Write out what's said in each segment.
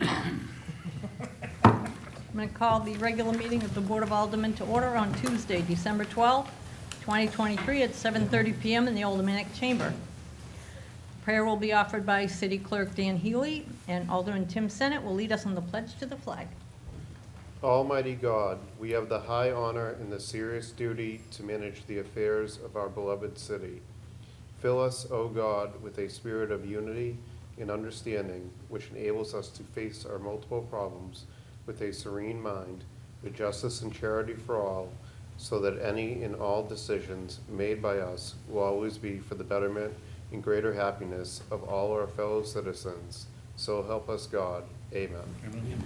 I'm going to call the regular meeting of the Board of Aldermen to order on Tuesday, December 12th, 2023 at 7:30 p.m. in the Aldermanic Chamber. Prayer will be offered by City Clerk Dan Healy, and Alderman Tim Sennett will lead us on the pledge to the flag. Almighty God, we have the high honor and the serious duty to manage the affairs of our beloved city. Fill us, O God, with a spirit of unity and understanding, which enables us to face our multiple problems with a serene mind, with justice and charity for all, so that any and all decisions made by us will always be for the betterment and greater happiness of all our fellow citizens. So help us God. Amen. Amen.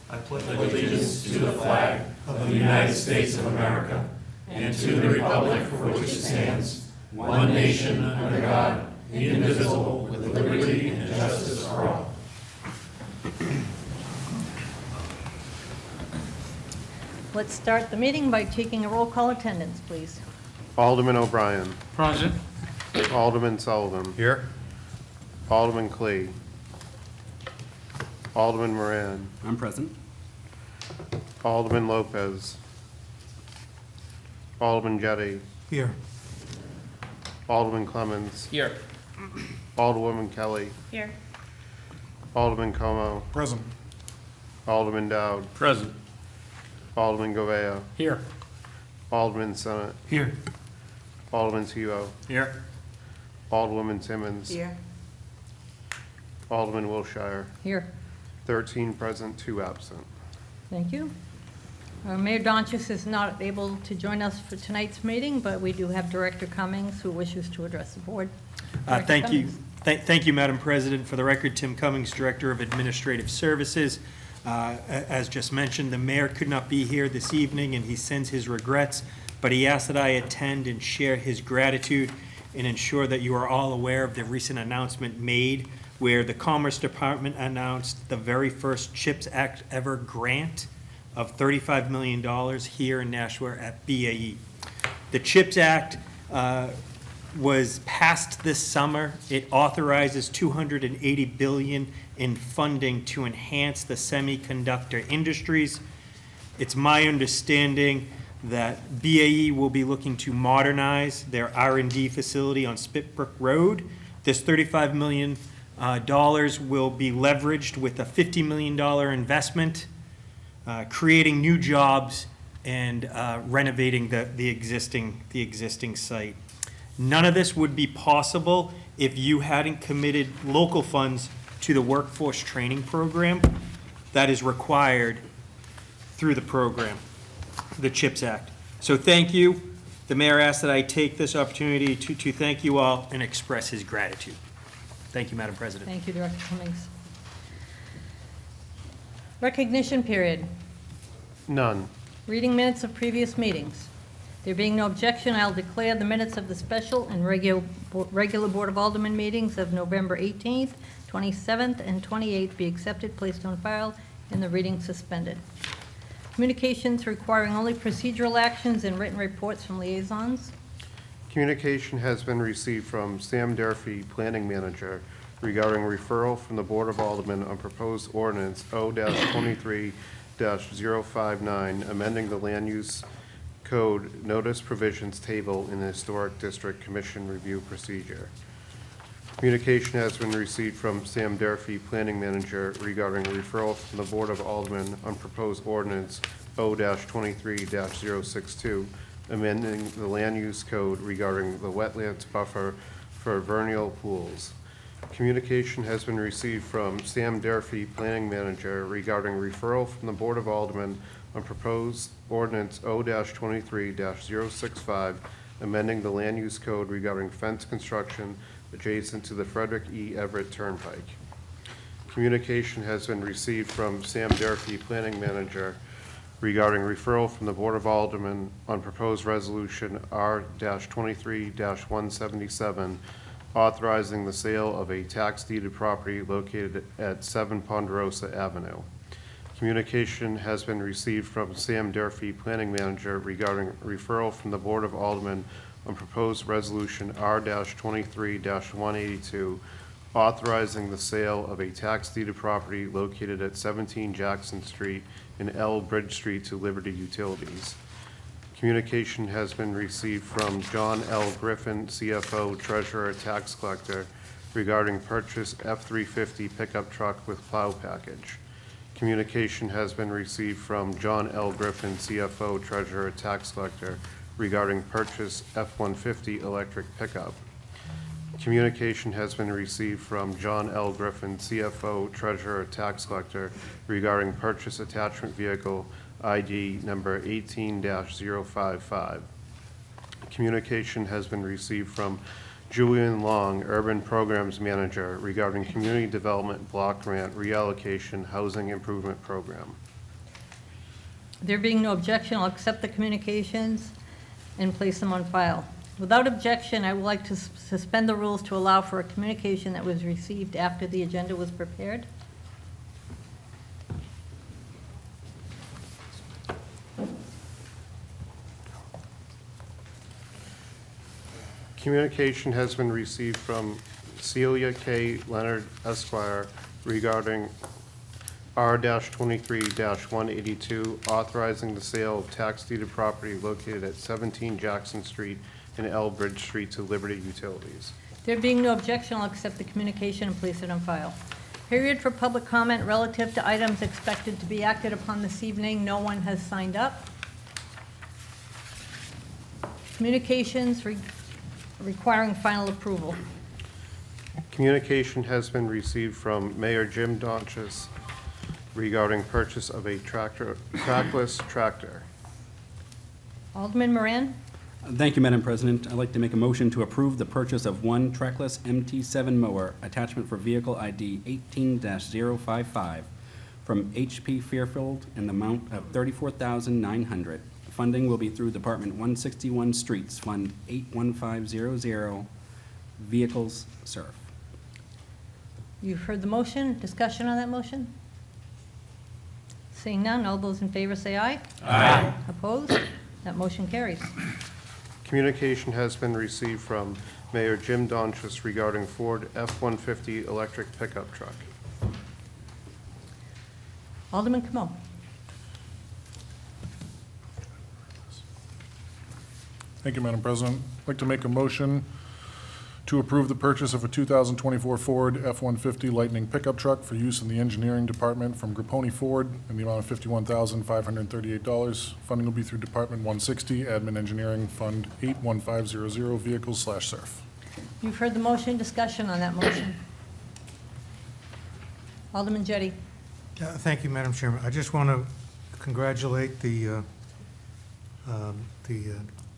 I pledge allegiance to the flag of the United States of America and to the republic for which it stands, one nation under God, indivisible, with liberty and justice for all. Let's start the meeting by taking a roll call attendance, please. Alderman O'Brien. Present. Alderman Sullivan. Here. Alderman Clee. Alderman Moran. I'm present. Alderman Lopez. Alderman Jettie. Here. Alderman Clemmons. Here. Alderwoman Kelly. Here. Alderman Como. Present. Alderman Dowd. Present. Alderman Govea. Here. Alderman Sennett. Here. Alderman Tebow. Here. Alderwoman Timmons. Here. Alderman Wilshire. Here. 13 present, 2 absent. Thank you. Mayor Donchis is not able to join us for tonight's meeting, but we do have Director Cummings who wishes to address the board. Director Thank you. Cummings. Thank you, Madam President. For the record, Tim Cummings, Director of Administrative Services. As just mentioned, the mayor could not be here this evening, and he sends his regrets, but he asked that I attend and share his gratitude and ensure that you are all aware of the recent announcement made where the Commerce Department announced the very first CHIPS Act ever grant of $35 million here in Nashua at BAE. The CHIPS Act was passed this summer. It authorizes $280 billion in funding to enhance the semiconductor industries. It's my understanding that BAE will be looking to modernize their R&D facility on Spitbrook Road. This $35 million will be leveraged with a $50 million investment, creating new jobs and renovating the existing site. None of this would be possible if you hadn't committed local funds to the workforce training program that is required through the program, the CHIPS Act. So thank you. The mayor asked that I take this opportunity to thank you all and express his gratitude. Thank you, Madam President. Thank you, Director Cummings. Recognition period. None. Reading minutes of previous meetings. There being no objection, I'll declare the minutes of the special and regular Board of Aldermen meetings of November 18th, 27th, and 28th be accepted, placed on file, and the reading suspended. Communications requiring only procedural actions and written reports from liaisons. Communication has been received from Sam Durfee, Planning Manager, regarding referral from the Board of Aldermen on proposed ordinance O-23-059, amending the land use code notice provisions table in the Historic District Commission review procedure. Communication has been received from Sam Durfee, Planning Manager, regarding referral from the Board of Aldermen on proposed ordinance O-23-062, amending the land use code regarding the wetlands buffer for vernal pools. Communication has been received from Sam Durfee, Planning Manager, regarding referral from the Board of Aldermen on proposed ordinance O-23-065, amending the land use code regarding fence construction adjacent to the Frederick E. Everett Turnpike. Communication has been received from Sam Durfee, Planning Manager, regarding referral from the Board of Aldermen on proposed resolution R-23-177, authorizing the sale of a tax-deeded property located at 7 Ponderosa Avenue. Communication has been received from Sam Durfee, Planning Manager, regarding referral from the Board of Aldermen on proposed resolution R-23-182, authorizing the sale of a tax-deeded property located at 17 Jackson Street and L Bridge Street to Liberty Utilities. Communication has been received from John L. Griffin, CFO, Treasurer, Tax Collector, regarding purchase F-350 pickup truck with plow package. Communication has been received from John L. Griffin, CFO, Treasurer, Tax Collector, regarding purchase F-150 electric pickup. Communication has been received from John L. Griffin, CFO, Treasurer, Tax Collector, regarding purchase attachment vehicle ID number 18-055. Communication has been received from Julian Long, Urban Programs Manager, regarding Community Development Block Grant Reallocation Housing Improvement Program. There being no objection, I'll accept the communications and place them on file. Without objection, I would like to suspend the rules to allow for a communication that was received after the agenda was prepared. Communication has been received from Celia K. Leonard Esquire regarding R-23-182, authorizing the sale of tax-deeded property located at 17 Jackson Street and L Bridge Street to Liberty Utilities. There being no objection, I'll accept the communication and place it on file. Period for public comment relative to items expected to be acted upon this evening. No one has signed up. Communications requiring final approval. Communication has been received from Mayor Jim Donchis regarding purchase of a trackless tractor. Alderman Moran? Thank you, Madam President. I'd like to make a motion to approve the purchase of one trackless MT7 mower, attachment for vehicle ID 18-055 from HP Fairfield in the amount of $34,900. Funding will be through Department 161 Streets, Fund 81500, Vehicles Surf. You've heard the motion. Discussion on that motion? Seeing none, all those in favor say aye. Aye. Opposed? That motion carries. Communication has been received from Mayor Jim Donchis regarding Ford F-150 electric pickup truck. Alderman Camo. Thank you, Madam President. I'd like to make a motion to approve the purchase of a 2024 Ford F-150 Lightning pickup truck for use in the engineering department from Grapponi Ford in the amount of $51,538. Funding will be through Department 160, Admin Engineering, Fund 81500, Vehicles/Surf. You've heard the motion. Discussion on that motion. Alderman Jettie. Thank you, Madam Chairman. I just want to congratulate the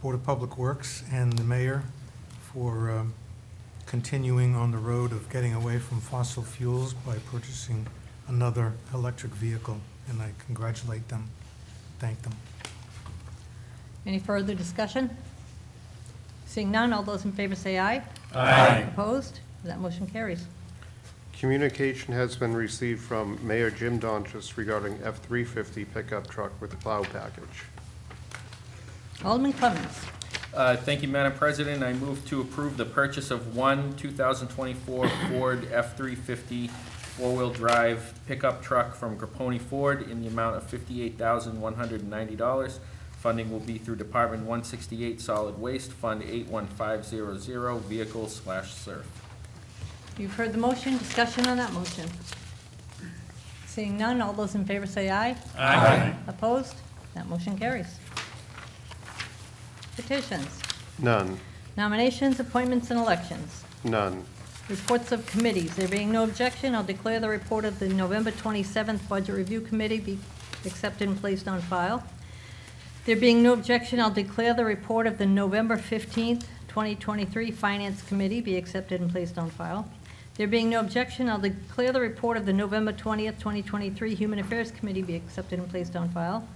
Board of Public Works and the mayor for continuing on the road of getting away from fossil fuels by purchasing another electric vehicle, and I congratulate them, thank them. Any further discussion? Seeing none, all those in favor say aye. Aye. Opposed? That motion carries. Communication has been received from Mayor Jim Donchis regarding F-350 pickup truck with plow package. Alderman Clemmons. Thank you, Madam President. I move to approve the purchase of one 2024 Ford F-350 four-wheel drive pickup truck from Grapponi Ford in the amount of $58,190. Funding will be through Department 168 Solid Waste, Fund 81500, Vehicles/Surf. You've heard the motion. Discussion on that motion. Seeing none, all those in favor say aye. Aye. Opposed? That motion carries. Petitions. None. Nominations, appointments, and elections. None. Reports of committees. There being no objection, I'll declare the report of the November 27th Budget Review Committee be accepted and placed on file. There being no objection, I'll declare the report of the November 15th, 2023 Finance Committee be accepted and placed on file. There being no objection, I'll declare the report of the November 20th, 2023 Human Affairs Committee be accepted and placed on file.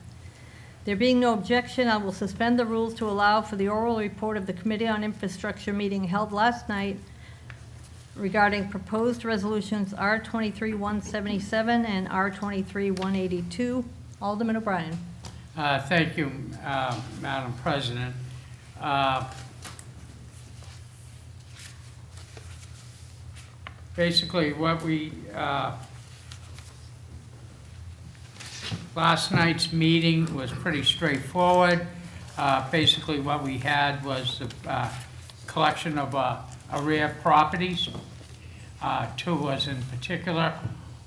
There being no objection, I will suspend the rules to allow for the oral report of the Committee on Infrastructure meeting held last night regarding proposed resolutions R-23-177 and R-23-182. Alderman O'Brien. Thank you, Madam President. Basically, what we, last night's meeting was pretty straightforward. Basically, what we had was the collection of arrear properties. Two was in particular,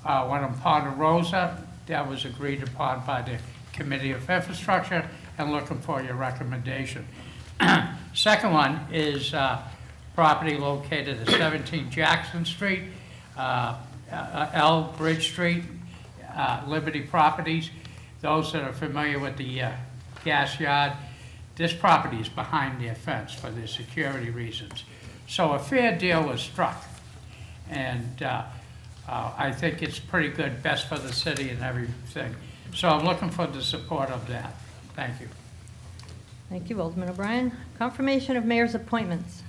one in Ponderosa, that was agreed upon by the Committee of Infrastructure, and looking for your recommendation. Second one is property located at 17 Jackson Street, L Bridge Street, Liberty Properties. Those that are familiar with the gas yard, this property is behind their fence for their security reasons. So a fair deal was struck, and I think it's pretty good, best for the city and everything. So I'm looking for the support of that. Thank you. Thank you, Alderman O'Brien. Confirmation of mayor's appointments.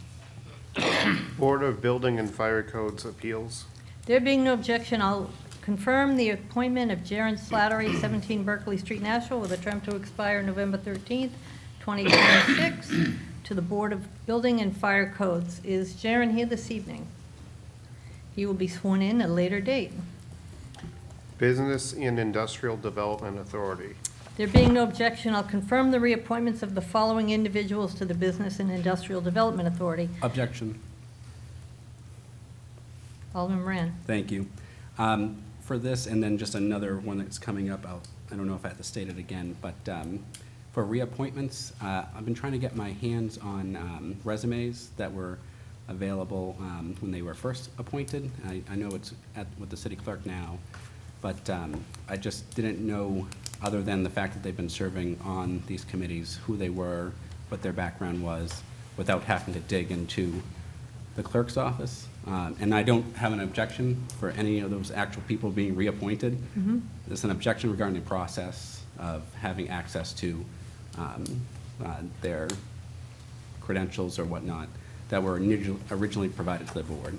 Board of Building and Fire Codes Appeals. There being no objection, I'll confirm the appointment of Jaron Slattery, 17 Berkeley Street, Nashville, with a term to expire November 13th, 2026, to the Board of Building and Fire Codes. Is Jaron here this evening? He will be sworn in at a later date. Business and Industrial Development Authority. There being no objection, I'll confirm the reappointments of the following individuals to the Business and Industrial Development Authority. Objection. Alderman Moran. Thank you. For this, and then just another one that's coming up, I don't know if I have to state it again, but for reappointments, I've been trying to get my hands on resumes that were available when they were first appointed. I know it's with the city clerk now, but I just didn't know, other than the fact that they've been serving on these committees, who they were, what their background was, without having to dig into the clerk's office. And I don't have an objection for any of those actual people being reappointed. There's an objection regarding the process of having access to their credentials or whatnot that were originally provided to the board.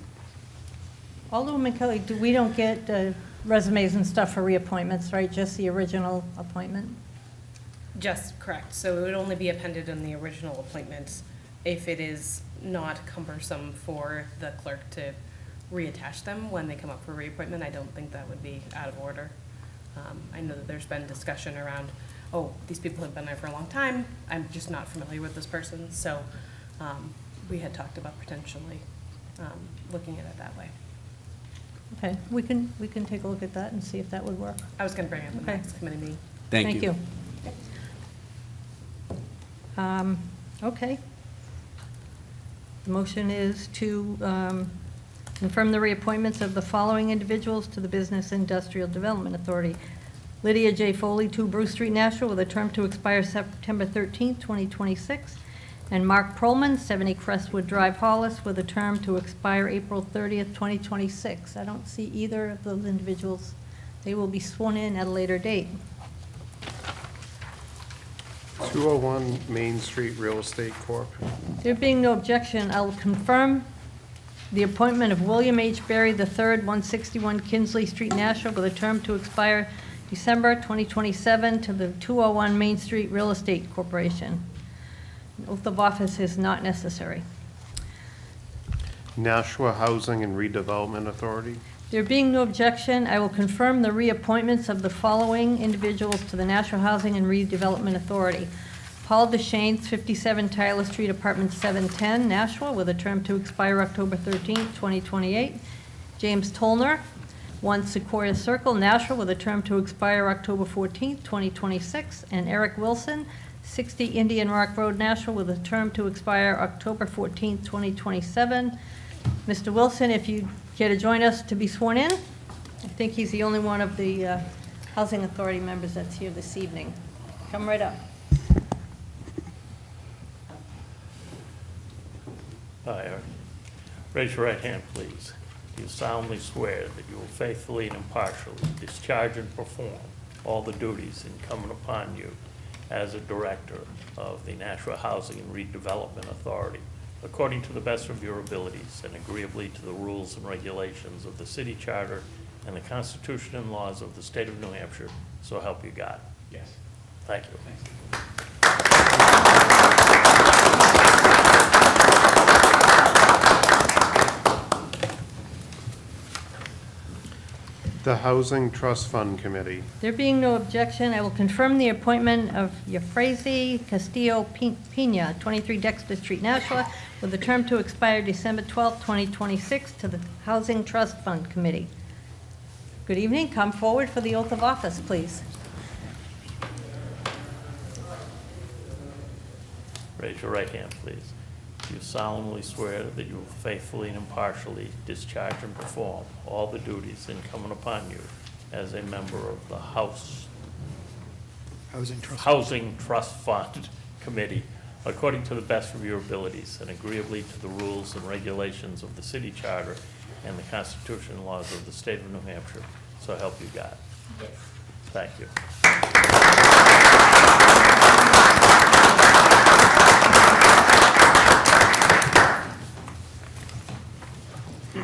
Alderwoman Kelly, we don't get resumes and stuff for reappointments, right? Just the original appointment? Just correct. So it would only be appended in the original appointments if it is not cumbersome for the clerk to reattach them when they come up for reappointment. I don't think that would be out of order. I know that there's been discussion around, oh, these people have been there for a long time. I'm just not familiar with this person. So we had talked about potentially looking at it that way. Okay, we can take a look at that and see if that would work. I was going to bring it up in the Okay. next committee meeting. Thank you. Okay. The motion is to confirm the reappointments of the following individuals to the Business Industrial Development Authority. Lydia J. Foley, 2 Bruce Street, Nashville, with a term to expire September 13th, 2026. And Mark Perlman, 70 Crestwood Drive, Hollis, with a term to expire April 30th, 2026. I don't see either of those individuals. They will be sworn in at a later date. 201 Main Street Real Estate Corp. There being no objection, I will confirm the appointment of William H. Berry III, 161 Kinsley Street, Nashville, with a term to expire December 2027 to the 201 Main Street Real Estate Corporation. An oath of office is not necessary. Nashua Housing and Redevelopment Authority. There being no objection, I will confirm the reappointments of the following individuals to the National Housing and Redevelopment Authority. Paul DeShanes, 57 Tyler Street, Apartment 710, Nashua, with a term to expire October 13th, 2028. James Tolner, 1 Sequoia Circle, Nashua, with a term to expire October 14th, 2026. And Eric Wilson, 60 Indian Rock Road, Nashua, with a term to expire October 14th, 2027. Mr. Wilson, if you care to join us to be sworn in? I think he's the only one of the Housing Authority members that's here this evening. Come right up. Hi, Eric. Raise your right hand, please. Do you solemnly swear that you will faithfully and impartially discharge and perform all the duties incumbent upon you as a director of the Nashua Housing and Redevelopment Authority, according to the best of your abilities and agreeably to the rules and regulations of the city charter and the Constitution and laws of the state of New Hampshire, so help you God? Yes. Thank you. The Housing Trust Fund Committee. There being no objection, I will confirm the appointment of Euphrasie Castillo Pena, 23 Dexter Street, Nashua, with a term to expire December 12, 2026, to the Housing Trust Fund Committee. Good evening. Come forward for the oath of office, please. Raise your right hand, please. Do you solemnly swear that you will faithfully and impartially discharge and perform all the duties incumbent upon you as a member of the Housing Trust Fund Committee, according to the best of your abilities and agreeably to the rules and regulations of the city charter and the Constitution and laws of the state of New Hampshire, so help you God? Yes. Thank you.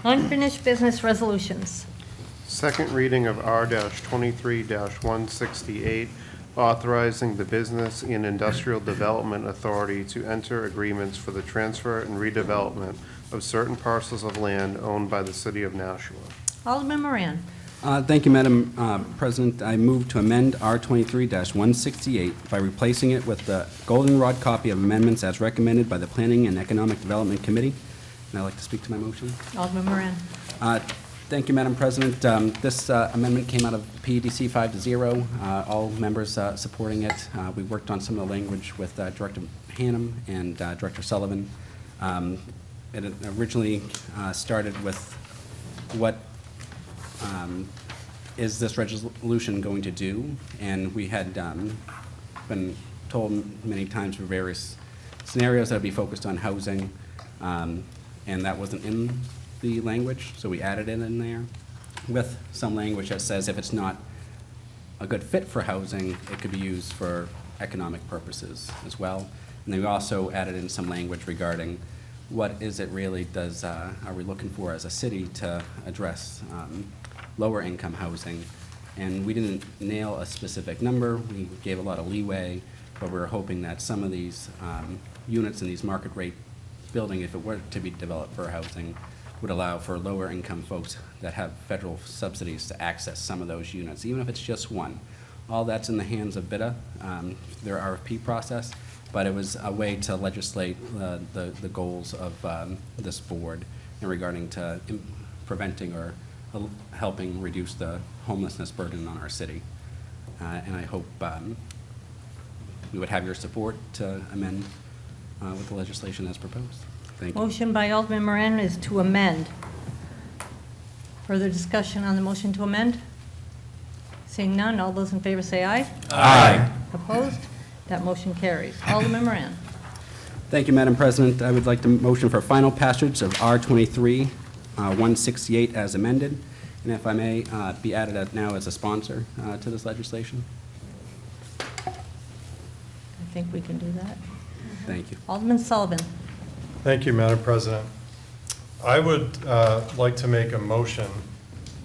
Unfinished business resolutions. Second reading of R-23-168, authorizing the Business and Industrial Development Authority to enter agreements for the transfer and redevelopment of certain parcels of land owned by the city of Nashua. Alderman Moran. Thank you, Madam President. I move to amend R-23-168 by replacing it with the goldenrod copy of amendments as recommended by the Planning and Economic Development Committee. And I'd like to speak to my motion. Alderman Moran. Thank you, Madam President. This amendment came out of PEDC 5-0. All members supporting it. We worked on some of the language with Director Hannum and Director Sullivan. It originally started with what is this resolution going to do? And we had been told many times for various scenarios that would be focused on housing, and that wasn't in the language, so we added it in there with some language that says if it's not a good fit for housing, it could be used for economic purposes as well. And then we also added in some language regarding what is it really are we looking for as a city to address lower income housing. And we didn't nail a specific number. We gave a lot of leeway, but we were hoping that some of these units in these market rate building, if it were to be developed for housing, would allow for lower income folks that have federal subsidies to access some of those units, even if it's just one. All that's in the hands of BIDA, their RFP process, but it was a way to legislate the goals of this board in regarding to preventing or helping reduce the homelessness burden on our city. And I hope we would have your support to amend with the legislation as proposed. Thank you. Motion by Alderman Moran is to amend. Further discussion on the motion to amend? Seeing none, all those in favor say aye. Aye. Opposed? That motion carries. Alderman Moran. Thank you, Madam President. I would like to motion for final passage of R-23-168 as amended, and if I may, be added now as a sponsor to this legislation. I think we can do that. Thank you. Alderman Sullivan. Thank you, Madam President. I would like to make a motion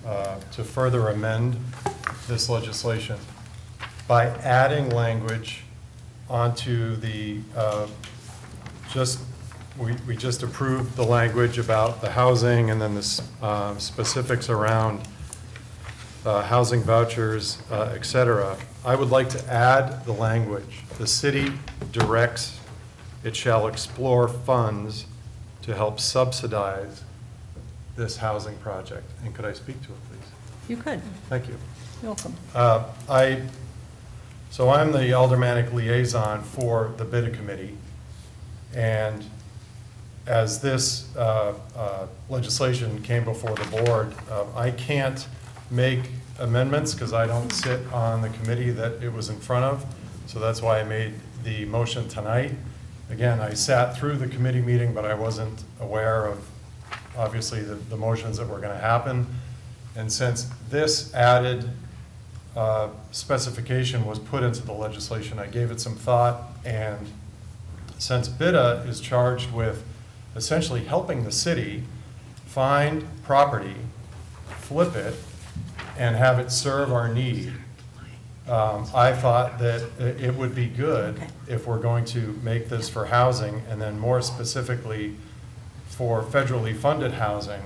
to further amend this legislation by adding language onto the, we just approved the language about the housing and then the specifics around housing vouchers, et cetera. I would like to add the language. The city directs it shall explore funds to help subsidize this housing project. And could I speak to it, please? You could. Thank you. You're welcome. So I'm the aldermanic liaison for the BIDA committee. And as this legislation came before the board, I can't make amendments because I don't sit on the committee that it was in front of. So that's why I made the motion tonight. Again, I sat through the committee meeting, but I wasn't aware of, obviously, the motions that were going to happen. And since this added specification was put into the legislation, I gave it some thought. And since BIDA is charged with essentially helping the city find property, flip it, and have it serve our need, I thought that it would be good if we're going to make this for housing, and then more specifically for federally funded housing,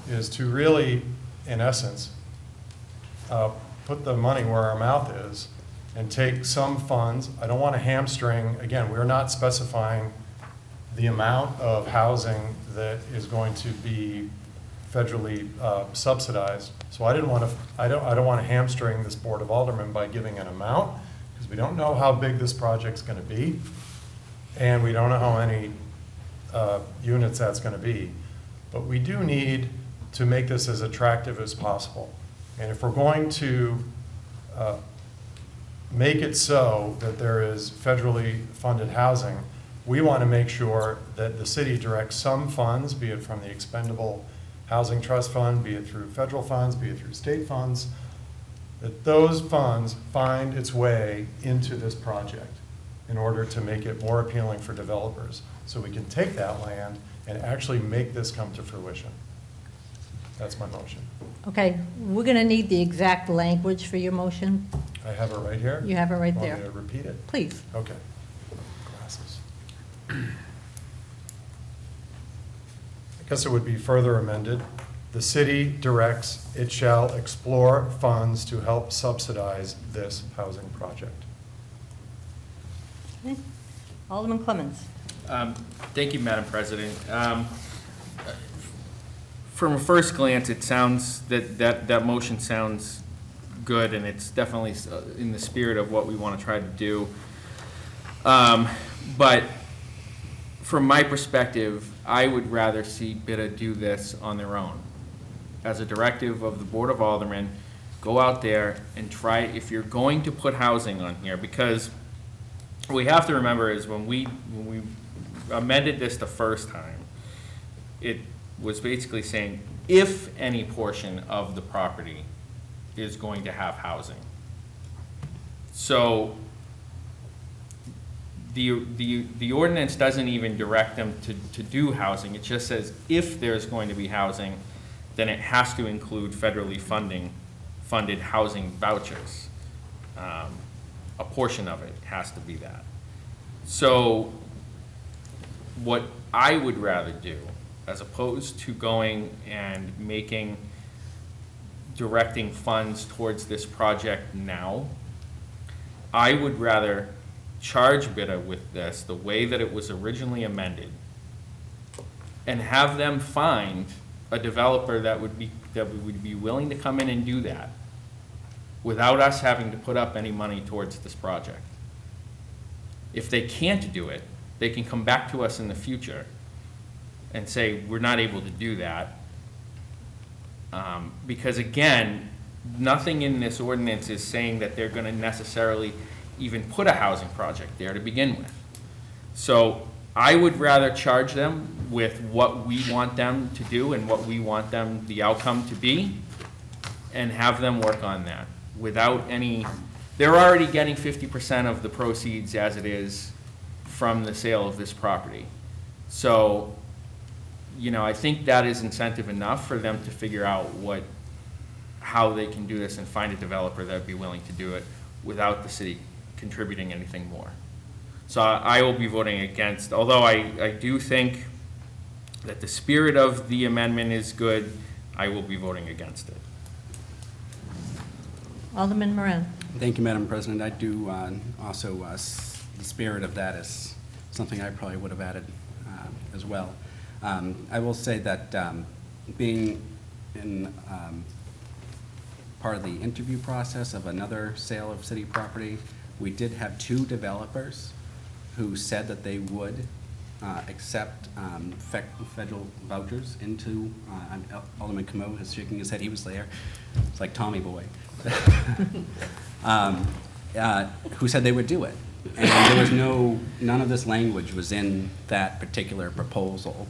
is to really, in essence, put the money where our mouth is and take some funds. I don't want to hamstring, again, we're not specifying the amount of housing that is going to be federally subsidized. So I don't want to hamstring this Board of Aldermen by giving an amount, because we don't know how big this project's going to be, and we don't know how many units that's going to be. But we do need to make this as attractive as possible. And if we're going to make it so that there is federally funded housing, we want to make sure that the city directs some funds, be it from the Expendable Housing Trust Fund, be it through federal funds, be it through state funds, that those funds find its way into this project in order to make it more appealing for developers. So we can take that land and actually make this come to fruition. That's my motion. Okay, we're going to need the exact language for your motion. I have it right here. You have it right Want there. me to repeat it? Please. Okay. Glasses. I guess it would be further amended. The city directs it shall explore funds to help subsidize this housing project. Okay. Alderman Clemmons. Thank you, Madam President. From a first glance, it sounds that motion sounds good, and it's definitely in the spirit of what we want to try to do. But from my perspective, I would rather see BIDA do this on their own. As a directive of the Board of Aldermen, go out there and try, if you're going to put housing on here, because what we have to remember is when we amended this the first time, it was basically saying if any portion of the property is going to have housing. So the ordinance doesn't even direct them to do housing. It just says if there's going to be housing, then it has to include federally funded housing vouchers. A portion of it has to be that. So what I would rather do, as opposed to going and directing funds towards this project now, I would rather charge BIDA with this the way that it was originally amended and have them find a developer that would be willing to come in and do that without us having to put up any money towards this project. If they can't do it, they can come back to us in the future and say, we're not able to do that. Because again, nothing in this ordinance is saying that they're gonna necessarily even put a housing project there to begin with. So I would rather charge them with what we want them to do and what we want them, the outcome to be, and have them work on that without any, they're already getting 50% of the proceeds as it is from the sale of this property. So, you know, I think that is incentive enough for them to figure out how they can do this and find a developer that would be willing to do it without the city contributing anything more. So I will be voting against, although I do think that the spirit of the amendment is good, I will be voting against it. Alderman Moran. Thank you, Madam President. I do also, the spirit of that is something I probably would have added as well. I will say that being in part of the interview process of another sale of city property, we did have 2 developers who said that they would accept federal vouchers into, Alderman Camo is shaking his head, he was there. It's like Tommy Boy. Who said they would do it. And there was none of this language was in that particular proposal.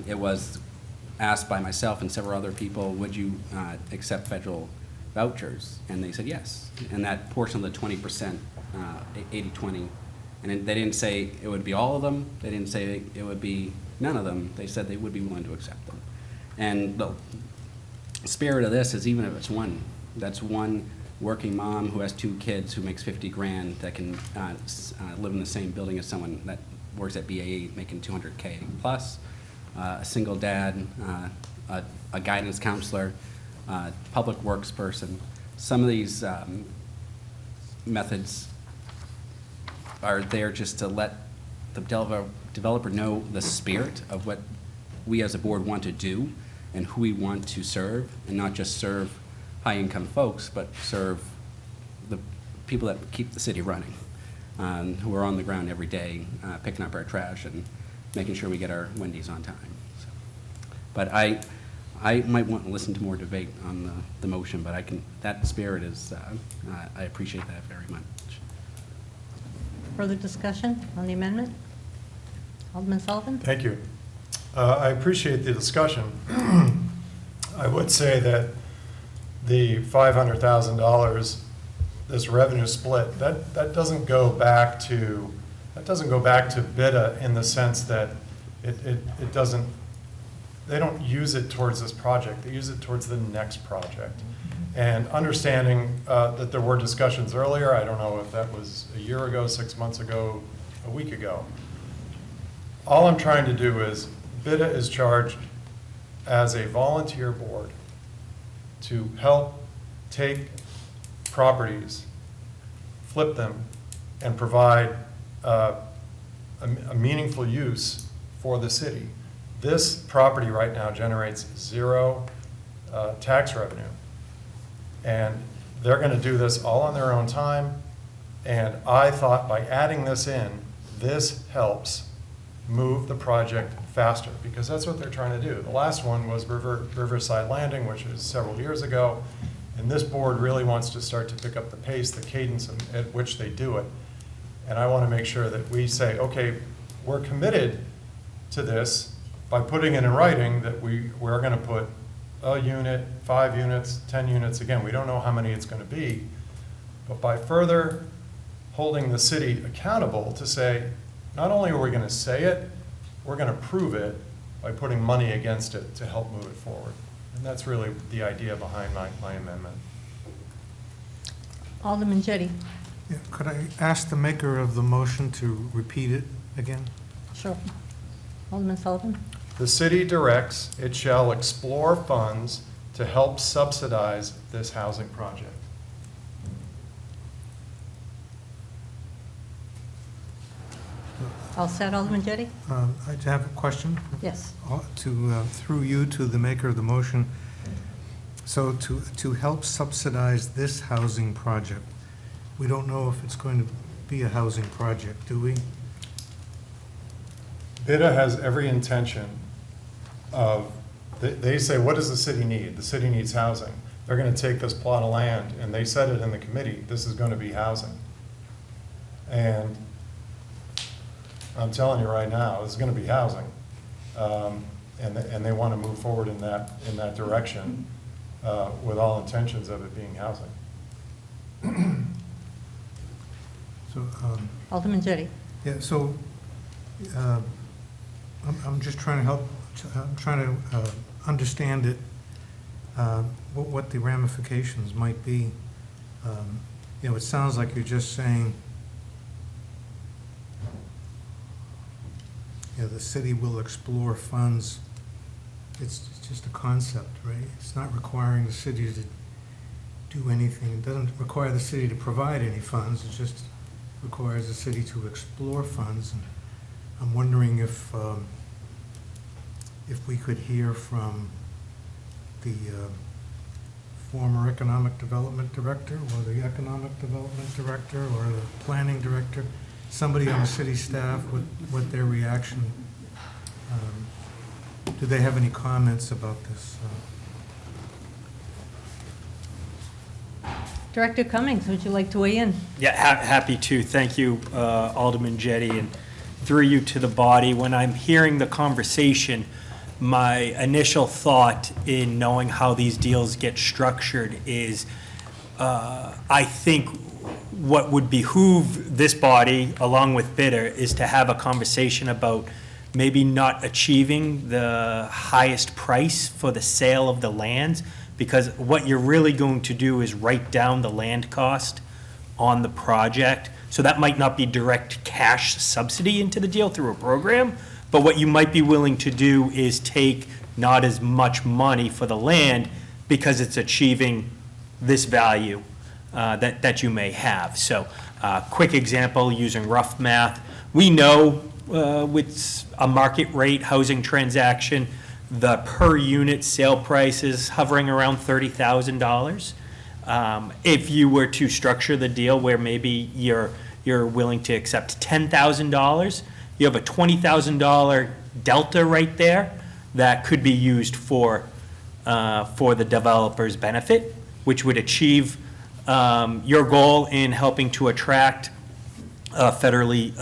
It was asked by myself and several other people, would you accept federal vouchers? And they said yes. And that portion of the 20%, 80-20. And they didn't say it would be all of them. They didn't say it would be none of them. They said they would be willing to accept them. And the spirit of this is even if it's one, that's one working mom who has 2 kids who makes 50 grand that can live in the same building as someone that works at BAE making 200K plus, a single dad, a guidance counselor, public works person. Some of these methods are there just to let the developer know the spirit of what we as a board want to do and who we want to serve, and not just serve high-income folks, but serve the people that keep the city running, who are on the ground every day, picking up our trash and making sure we get our Wendy's on time. So, but I might want to listen to more debate on the motion, but that spirit is, I appreciate that very much. Further discussion on the amendment? Alderman Sullivan? Thank you. I appreciate the discussion. I would say that the $500,000, this revenue split, that doesn't go back to BIDA in the sense that it doesn't, they don't use it towards this project, they use it towards the next project. And understanding that there were discussions earlier, I don't know if that was a year ago, 6 months ago, a week ago. All I'm trying to do is, BIDA is charged as a volunteer board to help take properties, flip them, and provide a meaningful use for the city. This property right now generates zero tax revenue. And they're going to do this all on their own time. And I thought by adding this in, this helps move the project faster, because that's what they're trying to do. The last one was Riverside Landing, which is several years ago. And this board really wants to start to pick up the pace, the cadence at which they do it. And I want to make sure that we say, okay, we're committed to this by putting it in writing that we're going to put a unit, 5 units, 10 units. Again, we don't know how many it's going to be. But by further holding the city accountable to say, not only are we going to say it, we're going to prove it by putting money against it to help move it forward. And that's really the idea behind my amendment. Alderman Jettie? Yeah, could I ask the maker of the motion to repeat it again? Sure. Alderman Sullivan? The city directs it shall explore funds to help subsidize this housing project. All set, Alderman Jettie? I have a question. Yes. Through you to the maker of the motion. So to help subsidize this housing project, we don't know if it's going to be a housing project, do we? BIDA has every intention of, they say, what does the city need? The city needs housing. They're going to take this plot of land, and they said it in the committee, this is going to be housing. And I'm telling you right now, it's going to be housing. And they want to move forward in that direction with all intentions of it being housing. So, Alderman Jettie? yeah, so I'm just trying to help, I'm trying to understand it, what the ramifications might be. You know, it sounds like you're just saying, you know, the city will explore funds. It's just a concept, right? It's not requiring the city to do anything. It doesn't require the city to provide any funds. It just requires the city to explore funds. And I'm wondering if we could hear from the former economic development director, or the economic development director, or the planning director, somebody on the city staff, what their reaction. Do they have any comments about this? Director Cummings, would you like to weigh in? Yeah, happy to. Thank you, Alderman Jettie, and through you to the body. When I'm hearing the conversation, my initial thought in knowing how these deals get structured is I think what would behoove this body, along with BIDA, is to have a conversation about maybe not achieving the highest price for the sale of the lands, because what you're really going to do is write down the land cost on the project. So that might not be direct cash subsidy into the deal through a program, but what you might be willing to do is take not as much money for the land, because it's achieving this value that you may have. So, quick example, using rough math, we know with a market rate housing transaction, the per unit sale price is hovering around $30,000. If you were to structure the deal where maybe you're willing to accept $10,000, you have a $20,000 delta right there that could be used for the developer's benefit, which would achieve your goal in helping to attract a federally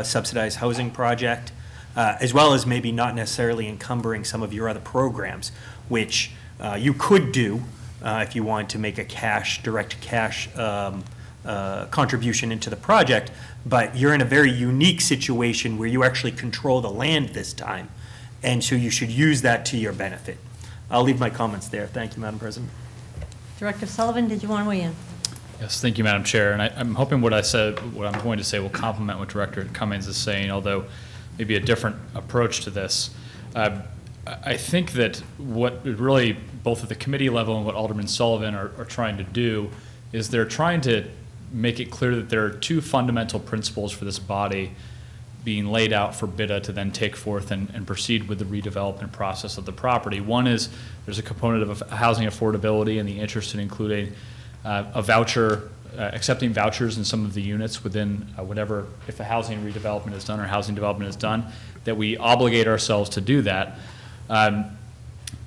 subsidized housing project, as well as maybe not necessarily encumbering some of your other programs, which you could do if you wanted to make a direct cash contribution into the project, but you're in a very unique situation where you actually control the land this time, and so you should use that to your benefit. I'll leave my comments there. Thank you, Madam President. Director Sullivan, did you want to weigh in? Yes, thank you, Madam Chair. And I'm hoping what I'm going to say will complement what Director Cummings is saying, although maybe a different approach to this. I think that what really, both at the committee level and what Alderman Sullivan are trying to do, is they're trying to make it clear that there are two fundamental principles for this body being laid out for BIDA to then take forth and proceed with the redevelopment process of the property. One is there's a component of housing affordability and the interest in including a voucher, accepting vouchers in some of the units within whatever, if a housing redevelopment is done or housing development is done, that we obligate ourselves to do that.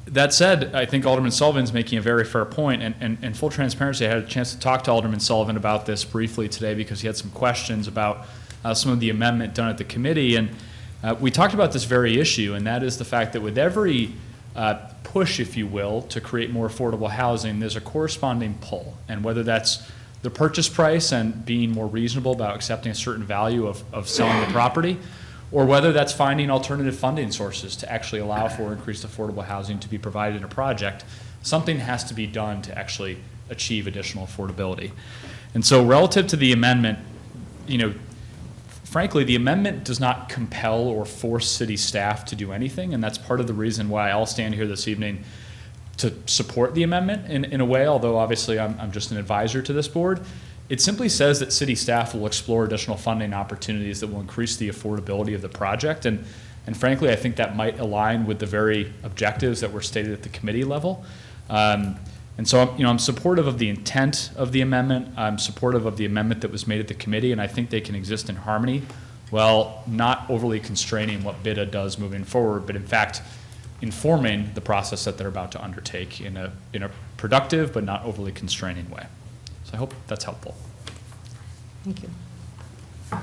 That said, I think Alderman Sullivan's making a very fair point, and full transparency, I had a chance to talk to Alderman Sullivan about this briefly today because he had some questions about some of the amendment done at the committee, and we talked about this very issue, and that is the fact that with every push, if you will, to create more affordable housing, there's a corresponding pull, and whether that's the purchase price and being more reasonable about accepting a certain value of selling the property, or whether that's finding alternative funding sources to actually allow for increased affordable housing to be provided in a project, something has to be done to actually achieve additional affordability. And so relative to the amendment, frankly, the amendment does not compel or force city staff to do anything, and that's part of the reason why I'll stand here this evening to support the amendment in a way, although obviously I'm just an advisor to this board. It simply says that city staff will explore additional funding opportunities that will increase the affordability of the project, and frankly, I think that might align with the very objectives that were stated at the committee level. And so, I'm supportive of the intent of the amendment. I'm supportive of the amendment that was made at the committee, and I think they can exist in harmony while not overly constraining what BIDA does moving forward, but in fact, informing the process that they're about to undertake in a productive but not overly constraining way. So I hope that's helpful. Thank you.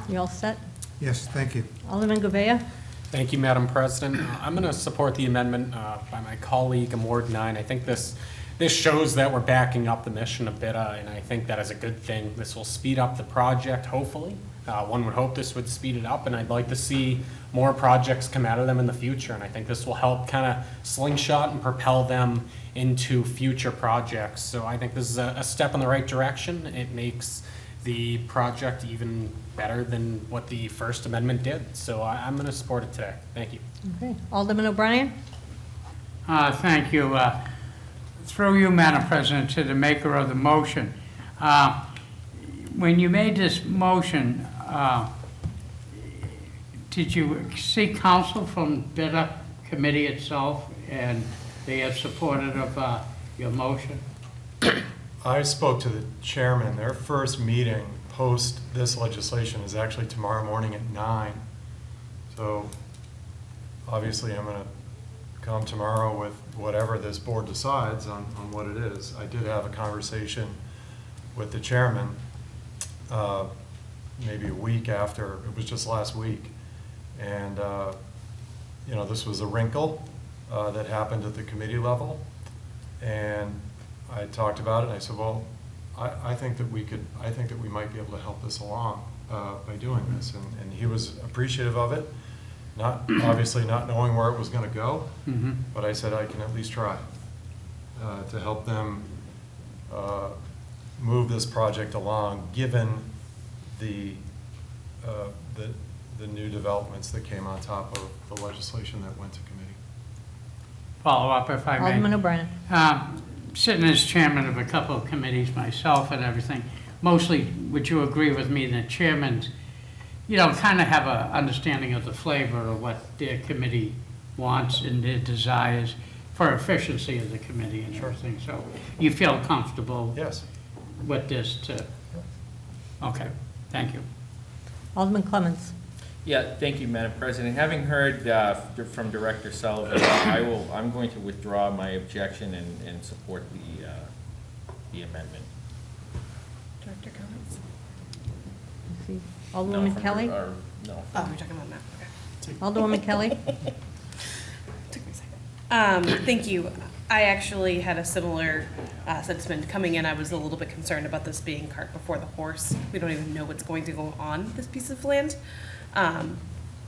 You all set? Yes, thank you. Alderman Govea? Thank you, Madam President. I'm going to support the amendment by my colleague in Ward 9. I think this shows that we're backing up the mission of BIDA, and I think that is a good thing. This will speed up the project, hopefully. One would hope this would speed it up, and I'd like to see more projects come out of them in the future, and I think this will help kind of slingshot and propel them into future projects. So I think this is a step in the right direction. It makes the project even better than what the first amendment did. So I'm going to support it today. Thank you. Okay. Alderman O'Brien? Thank you. Through you, Madam President, to the maker of the motion. When you made this motion, did you seek counsel from BIDA committee itself, and they have supported of your motion? I spoke to the chairman. Their first meeting post this legislation is actually tomorrow morning at 9. So obviously I'm going to come tomorrow with whatever this board decides on what it is. I did have a conversation with the chairman maybe a week after, it was just last week. And, this was a wrinkle that happened at the committee level. And I talked about it, and I said, well, I think that we might be able to help this along by doing this. And he was appreciative of it, obviously not knowing where it was going to go, but I said I can at least try to help them move this project along, given the new developments that came on top of the legislation that went to committee. Follow up, if I may. Alderman O'Brien? sitting as chairman of a couple of committees myself and everything, mostly, would you agree with me that chairmen, kind of have a understanding of the flavor of what their committee wants and their desires for efficiency of the committee and everything? So you feel comfortable Yes. with this too? Okay, thank you. Alderman Clemmons. Yeah, thank you, Madam President. Having heard from Director Sullivan, I'm going to withdraw my objection and support the amendment. Director comments? Alderwoman No, Kelly? No. Oh, you're talking about Matt, okay. Alderwoman Kelly? Took me a second. Thank you. I actually had a similar sentiment coming in. I was a little bit concerned about this being cart before the horse. We don't even know what's going to go on this piece of land.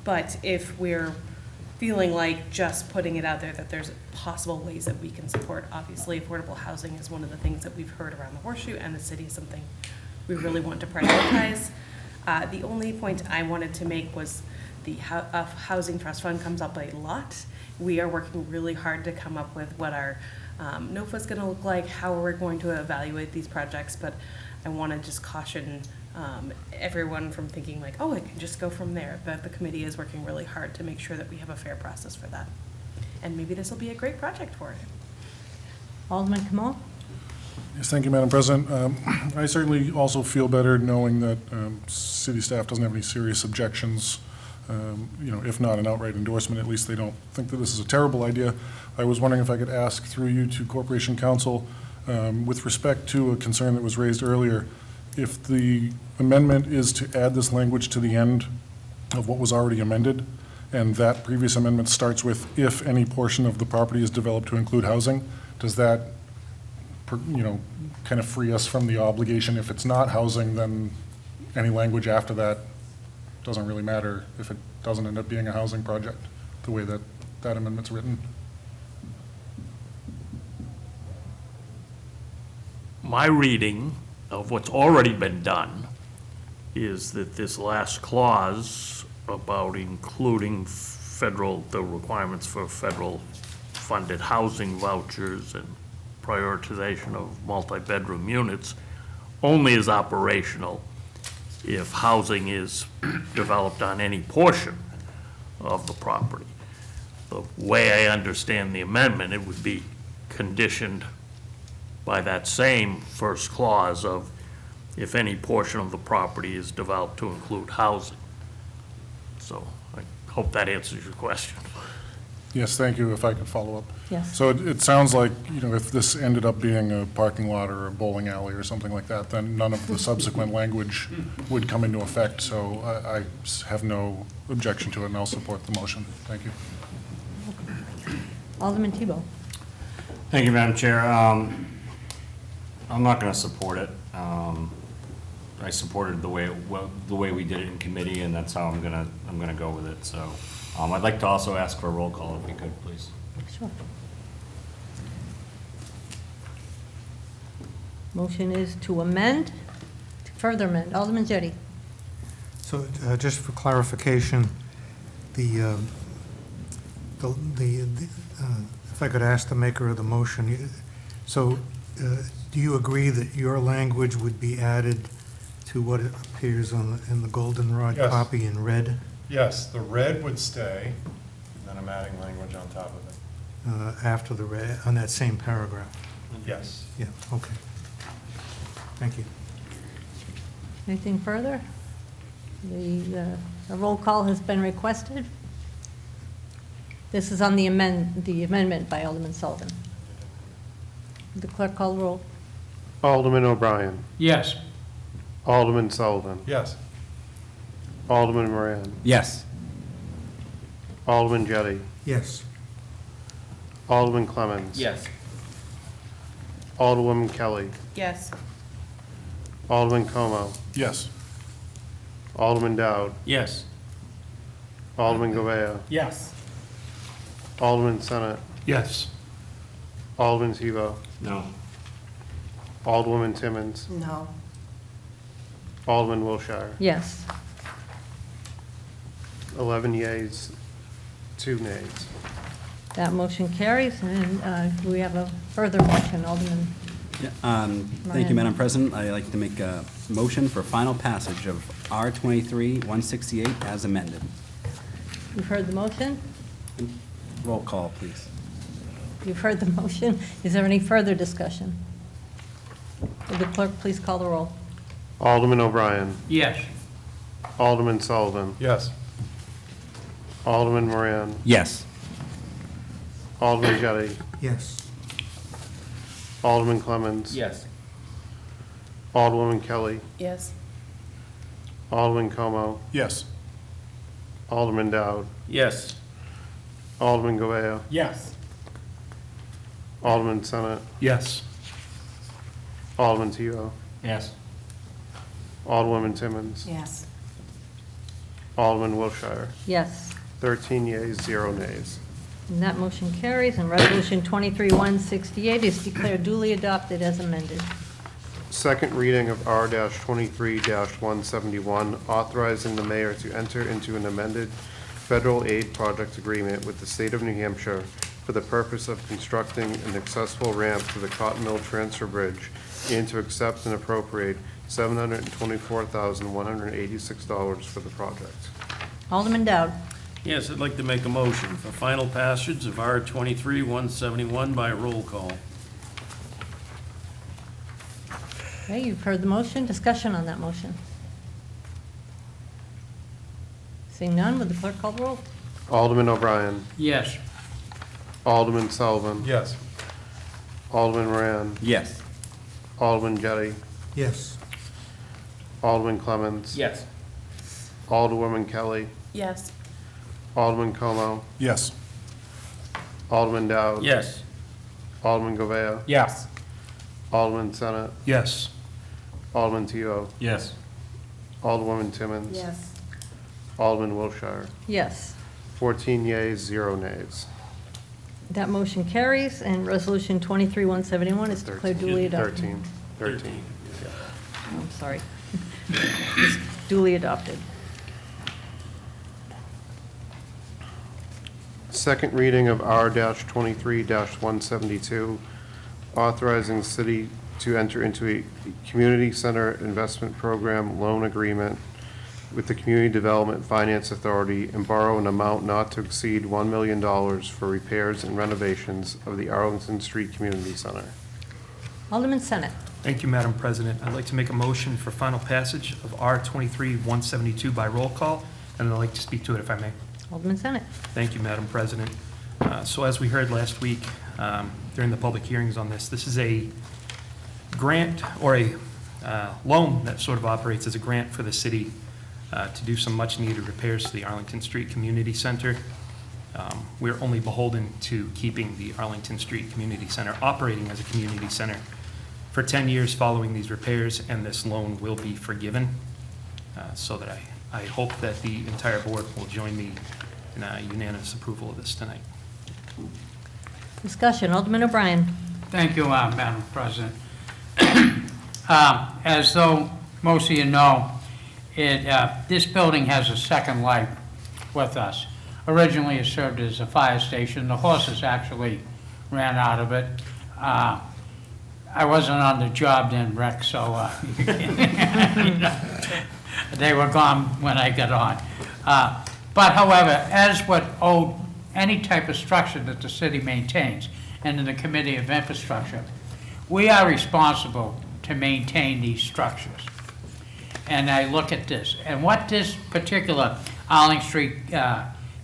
But if we're feeling like just putting it out there that there's possible ways that we can support, obviously affordable housing is one of the things that we've heard around the horseshoe, and the city is something we really want to prioritize. The only point I wanted to make was the Housing Trust Fund comes up a lot. We are working really hard to come up with what our NOFA is going to look like, how we're going to evaluate these projects, but I want to just caution everyone from thinking like, oh, it can just go from there. But the committee is working really hard to make sure that we have a fair process for that. And maybe this will be a great project for it. Alderman Kamal? Yes, thank you, Madam President. I certainly also feel better knowing that city staff doesn't have any serious objections. If not an outright endorsement, at least they don't think that this is a terrible idea. I was wondering if I could ask through you to Corporation Counsel, with respect to a concern that was raised earlier, if the amendment is to add this language to the end of what was already amended, and that previous amendment starts with, if any portion of the property is developed to include housing, does that, kind of free us from the obligation? If it's not housing, then any language after that doesn't really matter if it doesn't end up being a housing project, the way that that amendment's written? My reading of what's already been done is that this last clause about including the requirements for federal funded housing vouchers and prioritization of multi-bedroom units only is operational if housing is developed on any portion of the property. The way I understand the amendment, it would be conditioned by that same first clause of if any portion of the property is developed to include housing. So I hope that answers your question. Yes, thank you. If I could follow up. Yes. So it sounds like, if this ended up being a parking lot or a bowling alley or something like that, then none of the subsequent language would come into effect. So I have no objection to it, and I'll support the motion. Thank you. Alderman Tebow? Thank you, Madam Chair. I'm not going to support it. I supported the way we did it in committee, and that's how I'm gonna go with it. So I'd like to also ask for a roll call if we could, please. Sure. Motion is to amend, to further amend. Alderman Jettie? So just for clarification, if I could ask the maker of the motion, so do you agree that your language would be added to what appears in the goldenrod Yes. copy in red? Yes, the red would stay, and then I'm adding language on top of it. After the red, on that same paragraph? Yes. Yeah, okay. Thank you. Anything further? The roll call has been requested. This is on the amendment by Alderman Sullivan. The clerk call the roll. Alderman O'Brien. Yes. Alderman Sullivan. Yes. Alderman Moran. Yes. Alderman Jettie. Yes. Alderman Clemmons. Yes. Alderwoman Kelly. Yes. Alderman Como. Yes. Alderman Dowd. Yes. Alderman Govea. Yes. Alderman Senate. Yes. Alderman Tebow. No. Alderwoman Timmons. No. Alderman Wilshire. Yes. 11 yeas, 2 nays. That motion carries, and we have a further motion, Alderman. Yeah, Thank you, Madam President. I'd like to make a motion for final passage of R-23-168 as amended. You've heard the motion? Roll call, please. You've heard the motion. Is there any further discussion? Will the clerk please call the roll? Alderman O'Brien. Yes. Alderman Sullivan. Yes. Alderman Moran. Yes. Alderman Jettie. Yes. Alderman Clemmons. Yes. Alderwoman Kelly. Yes. Alderman Como. Yes. Alderman Dowd. Yes. Alderman Govea. Yes. Alderman Senate. Yes. Alderman Tebow. Yes. Alderwoman Timmons. Yes. Alderman Wilshire. Yes. 13 yeas, 0 nays. And that motion carries, and Resolution 23-168 is declared duly adopted as amended. Second reading of R-23-171, authorizing the mayor to enter into an amended federal aid project agreement with the state of New Hampshire for the purpose of constructing an accessible ramp to the Cotton Mill Transfer Bridge and to accept and appropriate $724,186 for the project. Alderman Dowd. Yes, I'd like to make a motion for final passage of R-23-171 by roll call. Okay, you've heard the motion. Discussion on that motion. Seeing none, would the clerk call the roll? Alderman O'Brien. Yes. Alderman Sullivan. Yes. Alderman Moran. Yes. Alderman Jettie. Yes. Alderman Clemmons. Yes. Alderwoman Kelly. Yes. Alderman Como. Yes. Alderman Dowd. Yes. Alderman Govea. Yes. Alderman Senate. Yes. Alderman Tebow. Yes. Alderwoman Timmons. Yes. Alderman Wilshire. Yes. 14 yeas, 0 nays. That motion carries, and Resolution 23-171 is declared duly adopted. 13. Oh, I'm sorry. It's duly adopted. Second reading of R-23-172, authorizing the city to enter into a community center investment program loan agreement with the Community Development Finance Authority and borrow an amount not to exceed $1 million for repairs and renovations of the Arlington Street Community Center. Alderman Senate. Thank you, Madam President. I'd like to make a motion for final passage of R-23-172 by roll call, and I'd like to speak to it if I may. Alderman Senate. Thank you, Madam President. So as we heard last week during the public hearings on this, this is a grant or a loan that sort of operates as a grant for the city to do some much-needed repairs to the Arlington Street Community Center. We're only beholden to keeping the Arlington Street Community Center operating as a community center for 10 years following these repairs, and this loan will be forgiven. So that I hope that the entire board will join me in unanimous approval of this tonight. Discussion, Alderman O'Brien. Thank you, Madam President. As though most of you know, this building has a second life with us. Originally, it served as a fire station. The horses actually ran out of it. I wasn't on the job then, Rick, so they were gone when I got on. But however, as with any type of structure that the city maintains, and in the Committee of Infrastructure, we are responsible to maintain these structures. And I look at this, and what this particular Arlington Street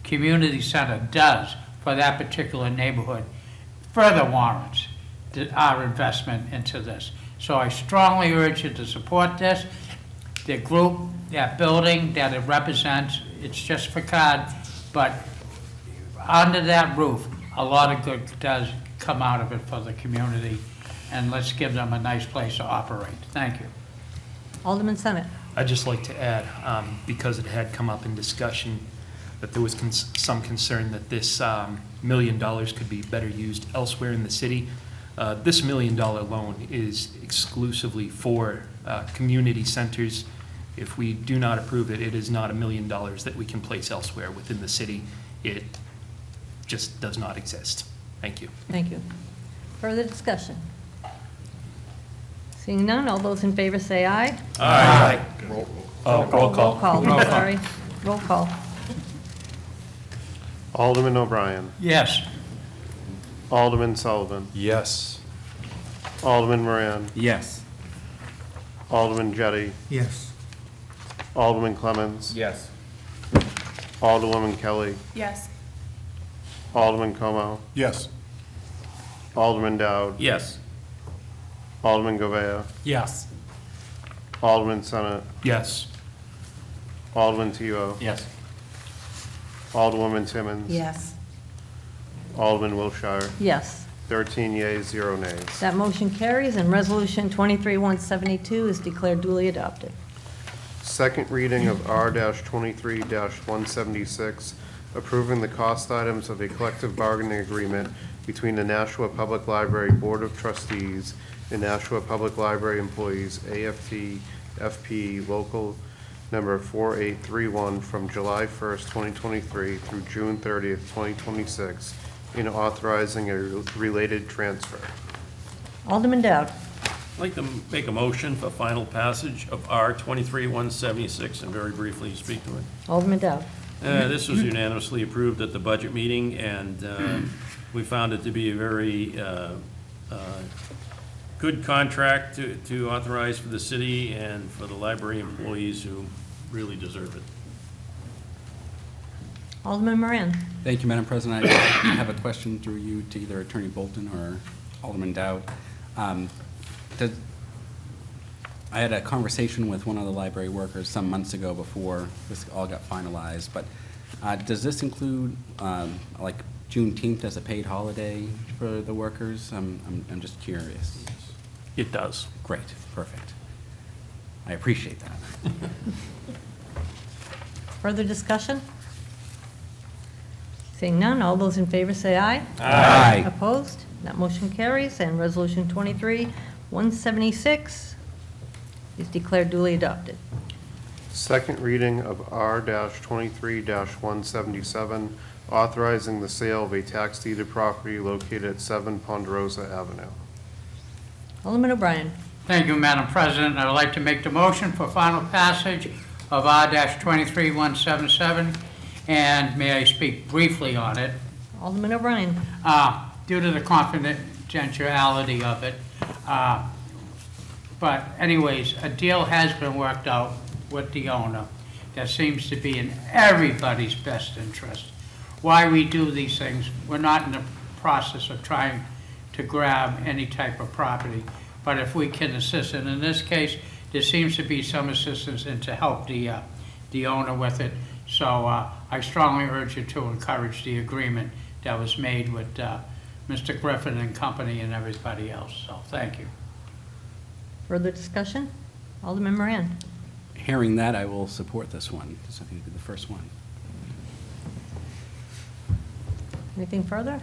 Community Center does for that particular neighborhood further warrants our investment into this. So I strongly urge you to support this. The group, that building that it represents, it's just facade, but under that roof, a lot of good does come out of it for the community, and let's give them a nice place to operate. Thank you. Alderman Senate. I'd just like to add, because it had come up in discussion, that there was some concern that this $1 million could be better used elsewhere in the city. This $1 million loan is exclusively for community centers. If we do not approve it, it is not $1 million that we can place elsewhere within the city. It just does not exist. Thank you. Thank you. Further discussion? Seeing none, all those in favor say aye. Aye. Roll Roll call. call, sorry. Roll call. Alderman O'Brien. Yes. Alderman Sullivan. Yes. Alderman Moran. Yes. Alderman Jettie. Yes. Alderman Clemmons. Yes. Alderwoman Kelly. Yes. Alderman Como. Yes. Alderman Dowd. Yes. Alderman Govea. Yes. Alderman Senate. Yes. Alderman Tebow. Yes. Alderwoman Timmons. Yes. Alderman Wilshire. Yes. 13 yeas, 0 nays. That motion carries, and Resolution 23-172 is declared duly adopted. Second reading of R-23-176, approving the cost items of a collective bargaining agreement between the Nashua Public Library Board of Trustees and Nashua Public Library Employees, AFT FP Local Number 4831, from July 1st, 2023 through June 30th, 2026, and authorizing a related transfer. Alderman Dowd. I'd like to make a motion for final passage of R-23-176 and very briefly speak to it. Alderman Dowd. This was unanimously approved at the budget meeting, and we found it to be a very good contract to authorize for the city and for the library employees who really deserve it. Alderman Moran. Thank you, Madam President. I have a question through you to either Attorney Bolton or Alderman Dowd. I had a conversation with one of the library workers some months ago before this all got finalized, but does this include like Juneteenth as a paid holiday for the workers? I'm just curious. It does. Great, perfect. I appreciate that. Further discussion? Seeing none, all those in favor say aye. Aye. Opposed? That motion carries, and Resolution 23-176 is declared duly adopted. Second reading of R-23-177, authorizing the sale of a tax deeded property located at 7 Ponderosa Avenue. Alderman O'Brien. Thank you, Madam President. I'd like to make the motion for final passage of R-23-177, and may I speak briefly on it? Alderman O'Brien. Due to the confidentiality of it. But anyways, a deal has been worked out with the owner that seems to be in everybody's best interest. Why we do these things, we're not in the process of trying to grab any type of property, but if we can assist, and in this case, there seems to be some assistance and to help the owner with it. So I strongly urge you to encourage the agreement that was made with Mr. Griffin and company and everybody else. So thank you. Further discussion? Alderman Moran. Hearing that, I will support this one. This I think will be the first one. Anything further?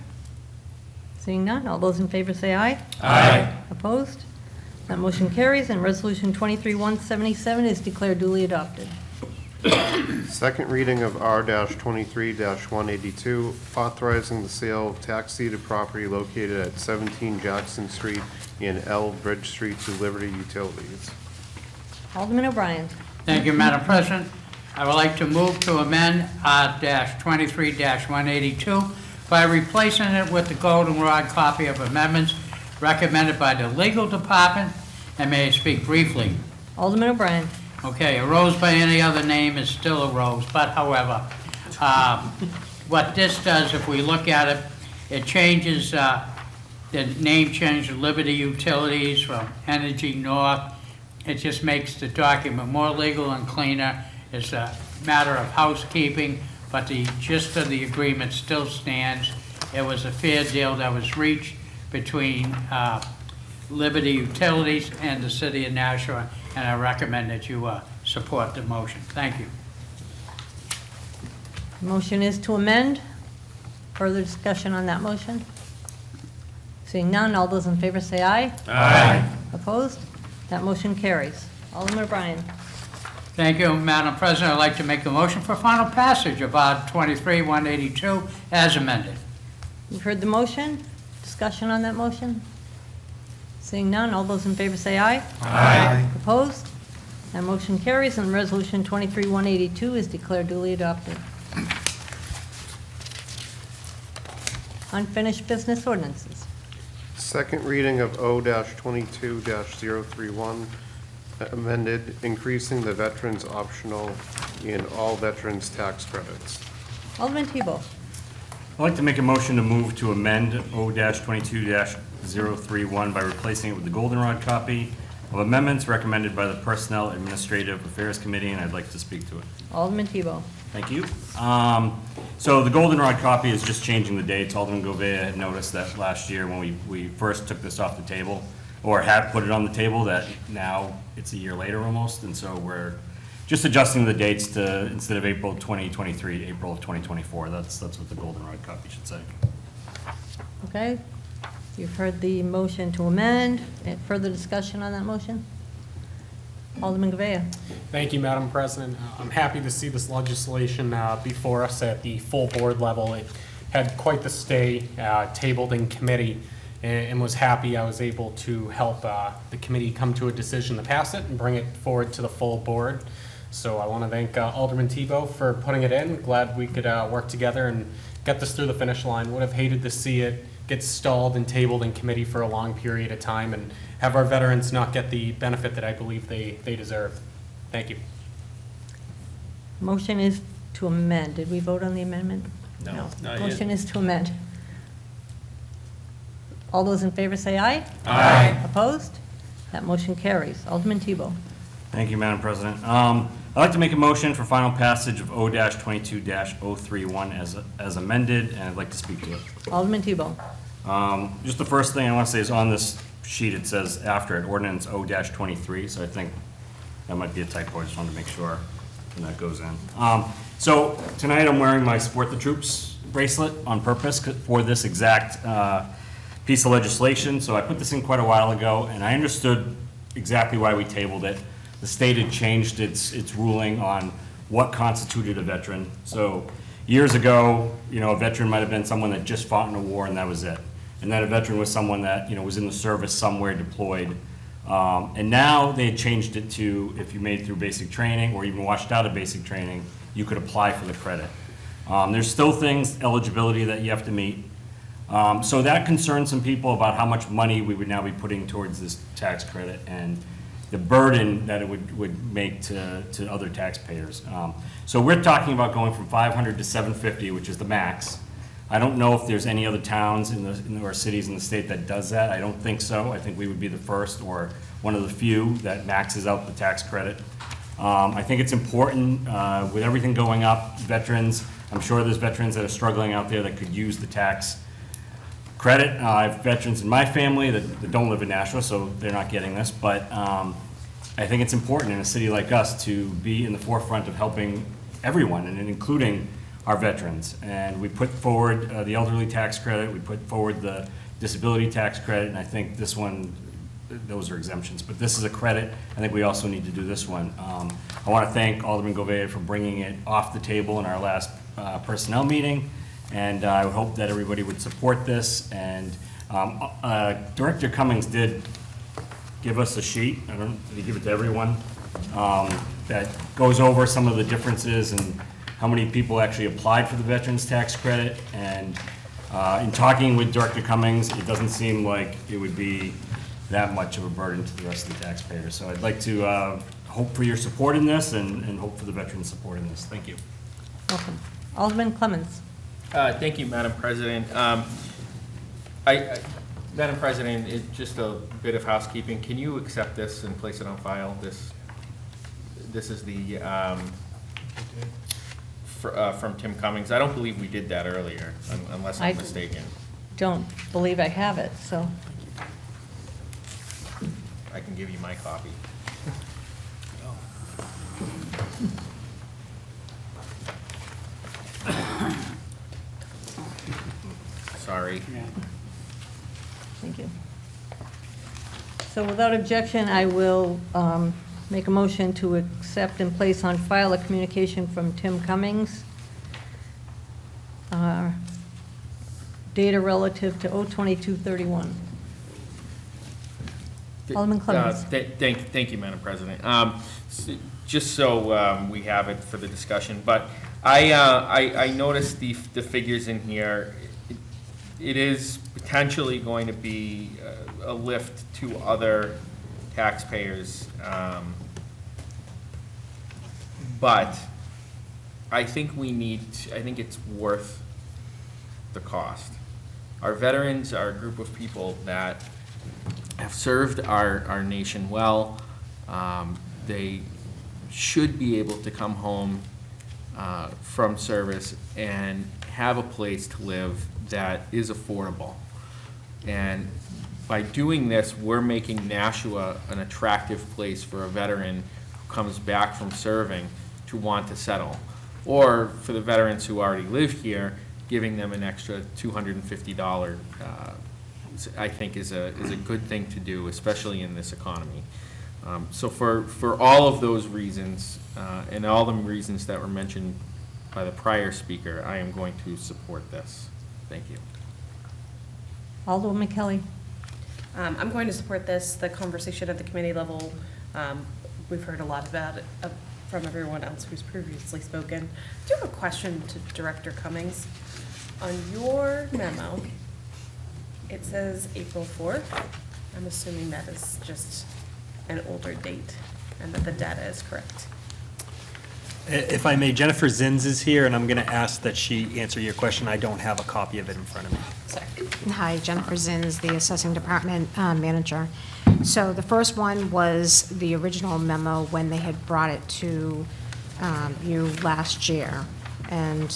Seeing none, all those in favor say aye. Aye. Opposed? That motion carries, and Resolution 23-177 is declared duly adopted. Second reading of R-23-182, authorizing the sale of tax deeded property located at 17 Jackson Street and L Bridge Street to Liberty Utilities. Alderman O'Brien. Thank you, Madam President. I would like to move to amend R-23-182 by replacing it with the goldenrod copy of amendments recommended by the legal department, and may I speak briefly? Alderman O'Brien. Okay, a rose by any other name is still a rose, but however, what this does, if we look at it, it changes, the name change to Liberty Utilities from Energy North. It just makes the document more legal and cleaner. It's a matter of housekeeping, but the gist of the agreement still stands. It was a fair deal that was reached between Liberty Utilities and the city of Nashua, and I recommend that you support the motion. Thank you. Motion is to amend. Further discussion on that motion? Seeing none, all those in favor say aye. Aye. Opposed? That motion carries. Alderman O'Brien. Thank you, Madam President. I'd like to make a motion for final passage of R-23-182 as amended. You've heard the motion. Discussion on that motion? Seeing none, all those in favor say aye. Aye. Opposed? That motion carries, and Resolution 23-182 is declared duly adopted. Unfinished business ordinances. Second reading of O-22-031, amended, increasing the veterans optional in all veterans tax credits. Alderman Tebow. I'd like to make a motion to move to amend O-22-031 by replacing it with the goldenrod copy of amendments recommended by the Personnel Administrative Affairs Committee, and I'd like to speak to it. Alderman Tebow. Thank you. So the goldenrod copy is just changing the dates. Alderman Govea had noticed that last year when we first took this off the table, or had put it on the table, that now it's a year later almost, and so we're just adjusting the dates to, instead of April 2023, April of 2024. That's what the goldenrod copy should say. Okay. You've heard the motion to amend. Further discussion on that motion? Alderman Govea. Thank you, Madam President. I'm happy to see this legislation before us at the full board level. It had quite the stay, tabled in committee, and was happy I was able to help the committee come to a decision to pass it and bring it forward to the full board. So I want to thank Alderman Tebow for putting it in. Glad we could work together and get this through the finish line. Would have hated to see it get stalled and tabled in committee for a long period of time and have our veterans not get the benefit that I believe they deserve. Thank you. Motion is to amend. Did we vote on the amendment? No, not yet. Motion is to amend. All those in favor say aye. Aye. Opposed? That motion carries. Alderman Tebow. Thank you, Madam President. I'd like to make a motion for final passage of O-22-031 as amended, and I'd like to speak to it. Alderman Tebow. Just the first thing I want to say is on this sheet, it says after it, ordinance O-23, so I think that might be a typo. I just wanted to make sure when that goes in. So tonight I'm wearing my Support the Troops bracelet on purpose for this exact piece of legislation. So I put this in quite a while ago, and I understood exactly why we tabled it. The state had changed its ruling on what constituted a veteran. So years ago, a veteran might have been someone that just fought in a war and that was it. And then a veteran was someone that, was in the service somewhere deployed. And now they had changed it to, if you made it through basic training or even washed out of basic training, you could apply for the credit. There's still things, eligibility that you have to meet. So that concerns some people about how much money we would now be putting towards this tax credit and the burden that it would make to other taxpayers. So we're talking about going from 500 to 750, which is the max. I don't know if there's any other towns or cities in the state that does that. I don't think so. I think we would be the first or one of the few that maxes out the tax credit. I think it's important with everything going up, veterans, I'm sure there's veterans that are struggling out there that could use the tax credit. I have veterans in my family that don't live in Nashua, so they're not getting this, but I think it's important in a city like us to be in the forefront of helping everyone, and including our veterans. And we put forward the elderly tax credit, we put forward the disability tax credit, and I think this one, those are exemptions, but this is a credit. I think we also need to do this one. I want to thank Alderman Govea for bringing it off the table in our last personnel meeting, and I hope that everybody would support this. And Director Cummings did give us a sheet, I don't know, did he give it to everyone, that goes over some of the differences and how many people actually applied for the veterans tax credit. And in talking with Director Cummings, it doesn't seem like it would be that much of a burden to the rest of the taxpayers. So I'd like to hope for your support in this and hope for the veterans' support in this. Thank you. Welcome. Alderman Clemmons. Thank you, Madam President. Madam President, just a bit of housekeeping. Can you accept this and place it on file? This is the from Tim Cummings. I don't believe we did that earlier, unless I'm mistaken. Don't believe I have it, so. I can give you my copy. Sorry. Thank you. So without objection, I will make a motion to accept and place on file a communication from Tim Cummings data relative to 02231. Alderman Clemmons. Thank you, Madam President. Just so we have it for the discussion, but I noticed the figures in here. It is potentially going to be a lift to other taxpayers, but I think I think it's worth the cost. Our veterans are a group of people that have served our nation well. They should be able to come home from service and have a place to live that is affordable. And by doing this, we're making Nashua an attractive place for a veteran who comes back from serving to want to settle. Or for the veterans who already live here, giving them an extra $250, I think is a good thing to do, especially in this economy. So for all of those reasons, and all the reasons that were mentioned by the prior speaker, I am going to support this. Thank you. Alderwoman Kelly. I'm going to support this. The conversation at the committee level, we've heard a lot about it from everyone else who's previously spoken. I do have a question to Director Cummings. On your memo, it says April 4th. I'm assuming that is just an older date and that the data is correct. If I may, Jennifer Zins is here, and I'm going to ask that she answer your question. I don't have a copy of it in front of me. Sorry. Hi, Jennifer Zins, the Assessing Department Manager. So the first one was the original memo when they had brought it to you last year. And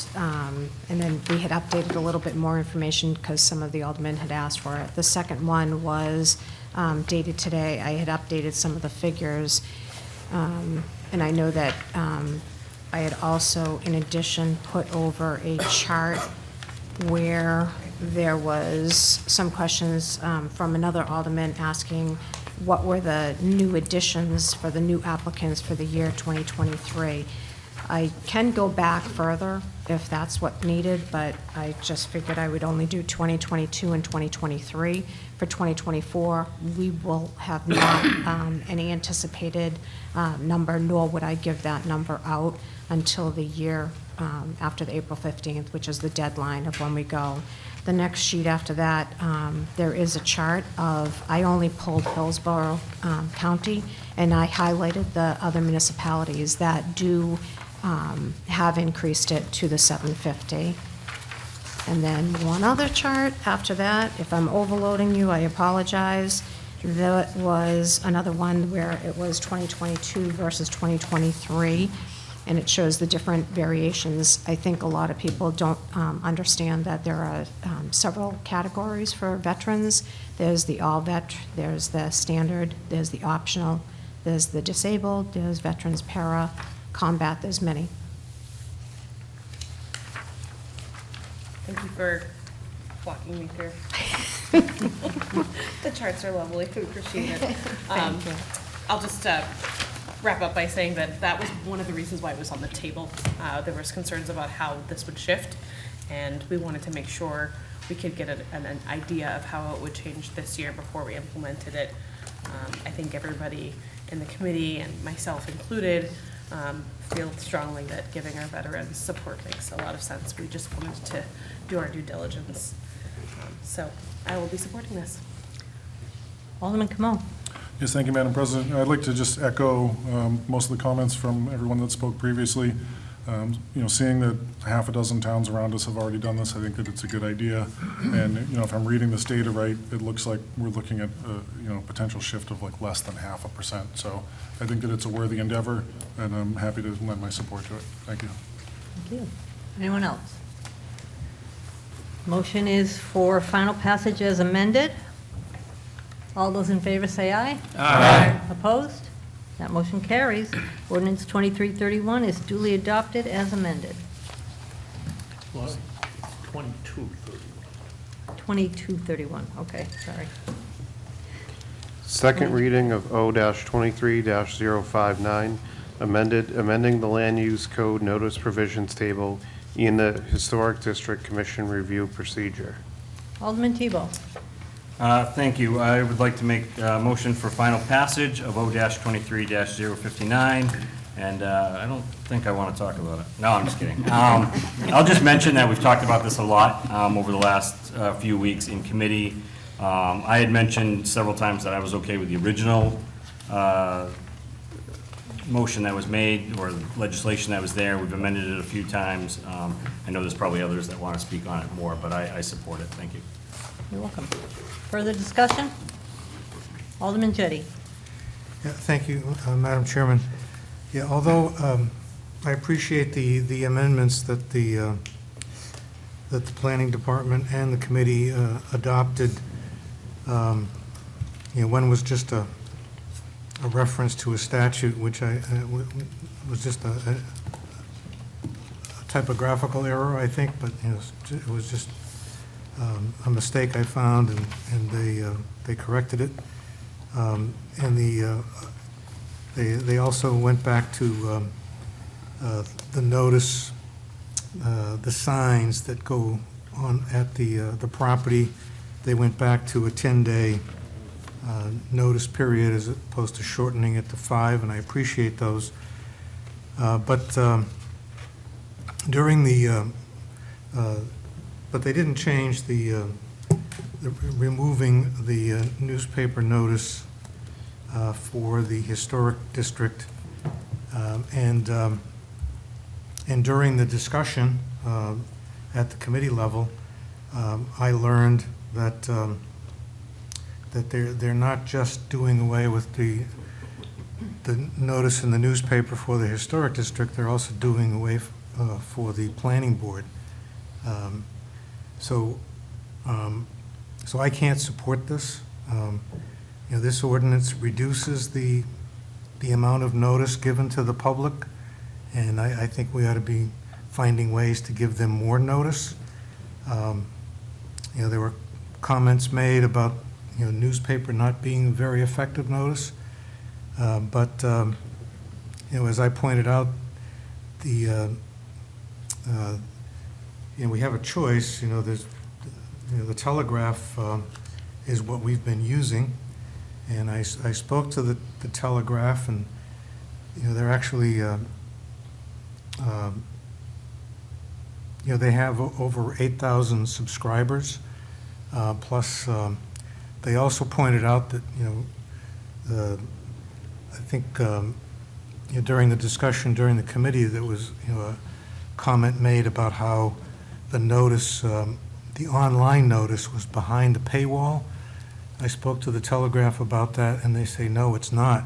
then we had updated a little bit more information because some of the aldermen had asked for it. The second one was dated today. I had updated some of the figures. And I know that I had also, in addition, put over a chart where there was some questions from another alderman asking what were the new additions for the new applicants for the year 2023. I can go back further if that's what needed, but I just figured I would only do 2022 and 2023. For 2024, we will have not any anticipated number, nor would I give that number out until the year after the April 15th, which is the deadline of when we go. The next sheet after that, there is a chart of, I only pulled Hillsborough County, and I highlighted the other municipalities that do have increased it to the 750. And then one other chart after that, if I'm overloading you, I apologize. That was another one where it was 2022 versus 2023, and it shows the different variations. I think a lot of people don't understand that there are several categories for veterans. There's the all-vet, there's the standard, there's the optional, there's the disabled, there's veterans para, combat, there's many. Thank you for walking me through. The charts are lovely. We appreciate it. Thank you. I'll just wrap up by saying that that was one of the reasons why it was on the table. There was concerns about how this would shift, and we wanted to make sure we could get an idea of how it would change this year before we implemented it. I think everybody in the committee, and myself included, feel strongly that giving our veterans support makes a lot of sense. We just wanted to do our due diligence. So I will be supporting this. Alderman Camone. Yes, thank you, Madam President. I'd like to just echo most of the comments from everyone that spoke previously. You know, seeing that half a dozen towns around us have already done this, I think that it's a good idea. And, you know, if I'm reading this data right, it looks like we're looking at, you know, potential shift of like less than 0.5%. So I think that it's a worthy endeavor, and I'm happy to lend my support to it. Thank you. Thank you. Anyone else? Motion is for final passage as amended. All those in favor say aye. Aye. Opposed? That motion carries. Ordinance 2331 is duly adopted as amended. Well, 2231. 2231, okay, sorry. Second reading of O-23-059, amending the Land Use Code Notice Provisions Table in the Historic District Commission Review Procedure. Alderman Tebow. Thank you. I would like to make a motion for final passage of O-23-059, and I don't think I want to talk about it. No, I'm just kidding. I'll just mention that we've talked about this a lot over the last few weeks in committee. I had mentioned several times that I was okay with the original motion that was made, or legislation that was there. We've amended it a few times. I know there's probably others that want to speak on it more, but I support it. Thank you. You're welcome. Further discussion? Alderman Jettie. Yeah, thank you, Madam Chairman. Yeah, although I appreciate the amendments that the Planning Department and the committee adopted, one was just a reference to a statute, which was just a typographical error, I think, but it was just a mistake I found, and they corrected it. And they also went back to the notice, the signs that go on at the property. They went back to a 10-day notice period as opposed to shortening it to 5, and I appreciate those. But during the but they didn't change the removing the newspaper notice for the historic district. And during the discussion at the committee level, I learned that that they're not just doing away with the notice in the newspaper for the historic district, they're also doing away for the planning board. So I can't support this. This ordinance reduces the amount of notice given to the public, and I think we ought to be finding ways to give them more notice. There were comments made about newspaper not being very effective notice, but as I pointed out, we have a choice. There's the Telegraph is what we've been using, and I spoke to the Telegraph, and they're actually they have over 8,000 subscribers, plus they also pointed out that I think during the discussion during the committee there was a comment made about how the notice, the online notice, was behind the paywall. I spoke to the Telegraph about that, and they say, no, it's not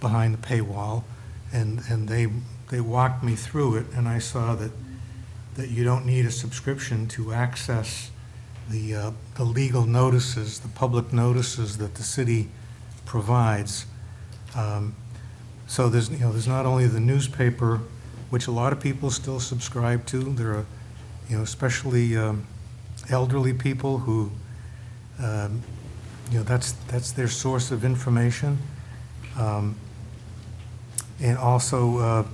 behind the paywall. And they walked me through it, and I saw that you don't need a subscription to access the legal notices, the public notices that the city provides. So there's not only the newspaper, which a lot of people still subscribe to. There are especially elderly people who, that's their source of information. And also,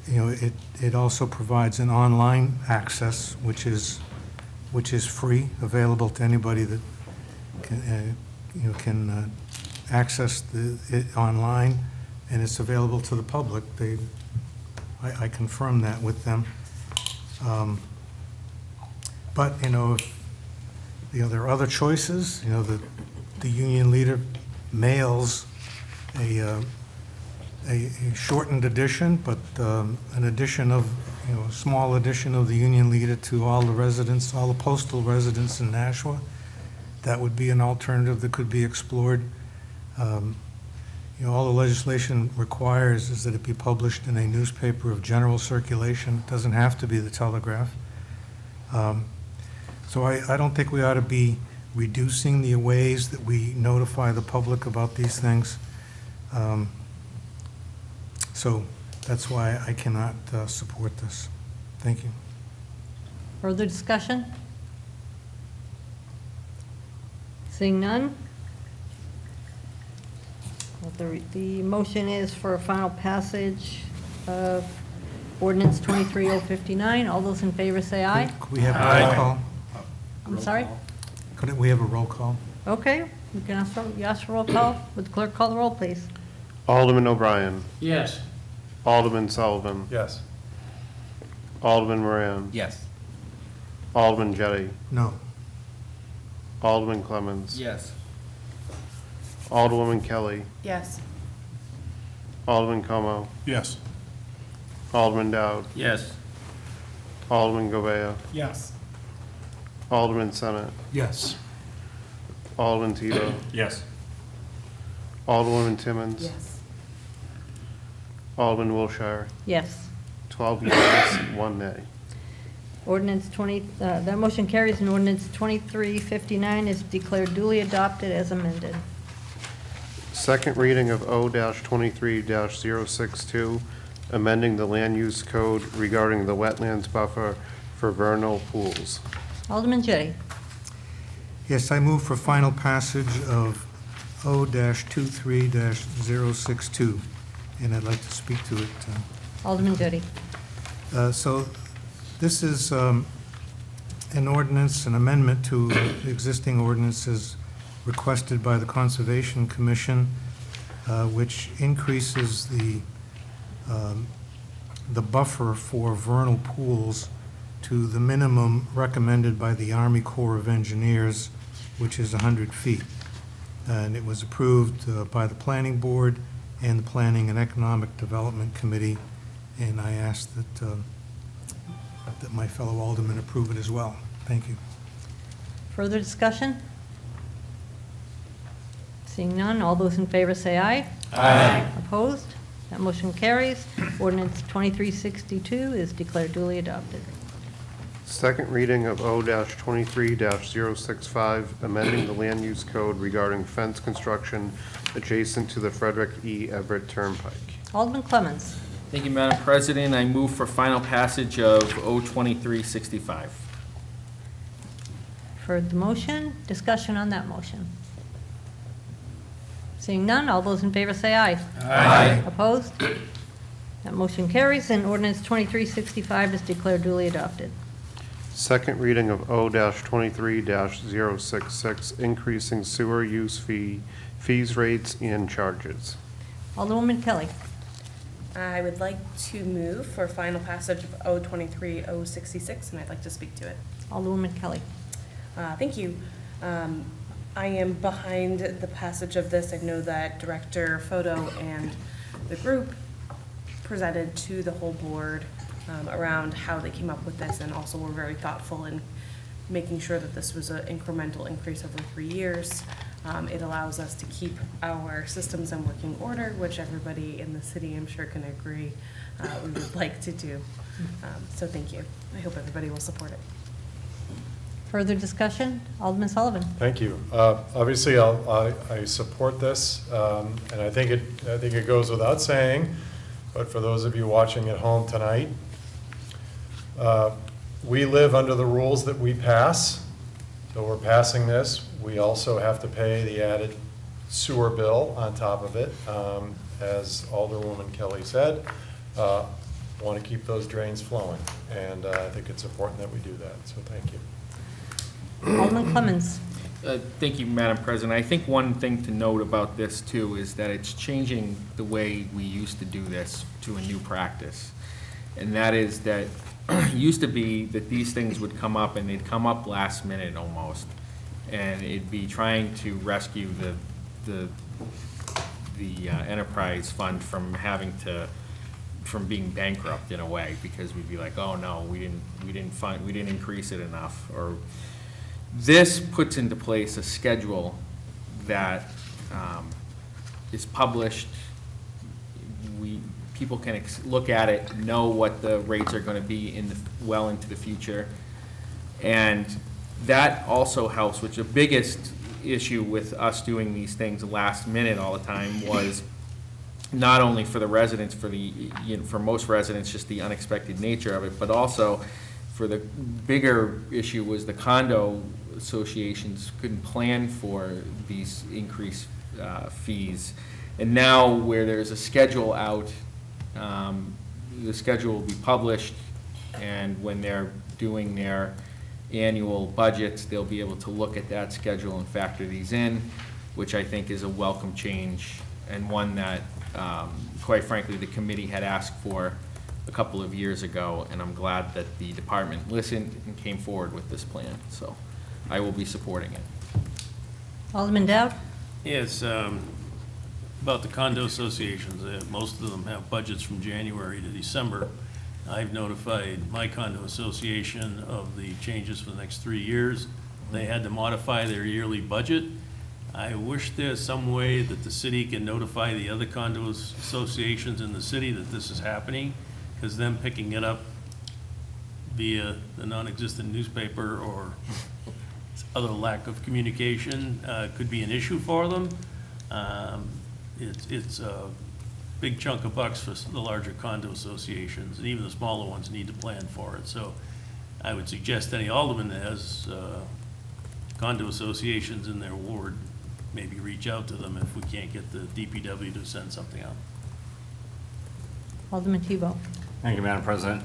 it also provides an online access, which is free, available to anybody that can access it online, and it's available to the public. I confirmed that with them. But, if, there are other choices. The union leader mails a shortened edition, but an edition of, a small edition of the union leader to all the residents, all the postal residents in Nashua. That would be an alternative that could be explored. All the legislation requires is that it be published in a newspaper of general circulation. It doesn't have to be the Telegraph. So I don't think we ought to be reducing the ways that we notify the public about these things. So that's why I cannot support this. Thank you. Further discussion? Seeing none? The motion is for a final passage of ordinance 23059. All those in favor say aye. Could we have a roll call? I'm sorry? Couldn't we have a roll call? Okay, you can ask for roll call. Would the clerk call the roll, please? Alderman O'Brien. Yes. Alderman Sullivan. Yes. Alderman Moran. Yes. Alderman Jettie. No. Alderman Clemmons. Yes. Alderwoman Kelly. Yes. Alderman Como. Yes. Alderman Dowd. Yes. Alderman Govea. Yes. Alderman Senate. Yes. Alderman Tito. Yes. Alderwoman Timmons. Yes. Alderman Wilshire. Yes. 12 yeas, 1 nay. Ordinance 20, that motion carries, and ordinance 2359 is declared duly adopted as amended. Second reading of O-23-062, amending the land use code regarding the wetlands buffer for vernal pools. Alderman Jettie. Yes, I move for final passage of O-23-062, and I'd like to speak to it. Alderman Jettie. So this is an ordinance, an amendment to existing ordinances requested by the Conservation Commission, which increases the buffer for vernal pools to the minimum recommended by the Army Corps of Engineers, which is 100 feet. And it was approved by the Planning Board and the Planning and Economic Development Committee, and I ask that my fellow aldermen approve it as well. Thank you. Further discussion? Seeing none, all those in favor say aye. Aye. Opposed? That motion carries. Ordinance 2362 is declared duly adopted. Second reading of O-23-065, amending the land use code regarding fence construction adjacent to the Frederick E. Everett Turnpike. Alderman Clemmons. Thank you, Madam President. I move for final passage of O-2365. Heard the motion. Discussion on that motion. Seeing none, all those in favor say aye. Aye. Opposed? That motion carries, and ordinance 2365 is declared duly adopted. Second reading of O-23-066, increasing sewer use fees rates and charges. Alderwoman Kelly. I would like to move for final passage of O-23-066, and I'd like to speak to it. Alderwoman Kelly. Thank you. I am behind the passage of this. I know that Director Photo and the group presented to the whole board around how they came up with this, and also were very thoughtful in making sure that this was an incremental increase over 3 years. It allows us to keep our systems in working order, which everybody in the city, I'm sure, can agree we would like to do. So thank you. I hope everybody will support it. Further discussion? Alderman Sullivan. Thank you. Obviously, I support this, and I think it goes without saying, but for those of you watching at home tonight, we live under the rules that we pass. So we're passing this. We also have to pay the added sewer bill on top of it. As Alderwoman Kelly said, want to keep those drains flowing, and I think it's important that we do that, so thank you. Alderman Clemmons. Thank you, Madam President. I think one thing to note about this, too, is that it's changing the way we used to do this to a new practice. And that is that it used to be that these things would come up, and they'd come up last minute almost. And it'd be trying to rescue the enterprise fund from from being bankrupt in a way, because we'd be like, oh no, we didn't increase it enough. Or this puts into place a schedule that is published. People can look at it, know what the rates are going to be well into the future. And that also helps, which the biggest issue with us doing these things last minute all the time was not only for the residents, for most residents, just the unexpected nature of it, but also for the bigger issue was the condo associations couldn't plan for these increased fees. And now where there's a schedule out, the schedule will be published, and when they're doing their annual budgets, they'll be able to look at that schedule and factor these in, which I think is a welcome change and one that, quite frankly, the committee had asked for a couple of years ago, and I'm glad that the department listened and came forward with this plan. So I will be supporting it. Alderman Dowd? Yes, about the condo associations, most of them have budgets from January to December. I've notified my condo association of the changes for the next 3 years. They had to modify their yearly budget. I wish there's some way that the city can notify the other condo associations in the city that this is happening, because them picking it up via the non-existent newspaper or other lack of communication could be an issue for them. It's a big chunk of bucks for the larger condo associations, and even the smaller ones need to plan for it. So I would suggest any alderman that has condo associations in their ward, maybe reach out to them if we can't get the DPW to send something out. Alderman Tebow? Thank you, Madam President.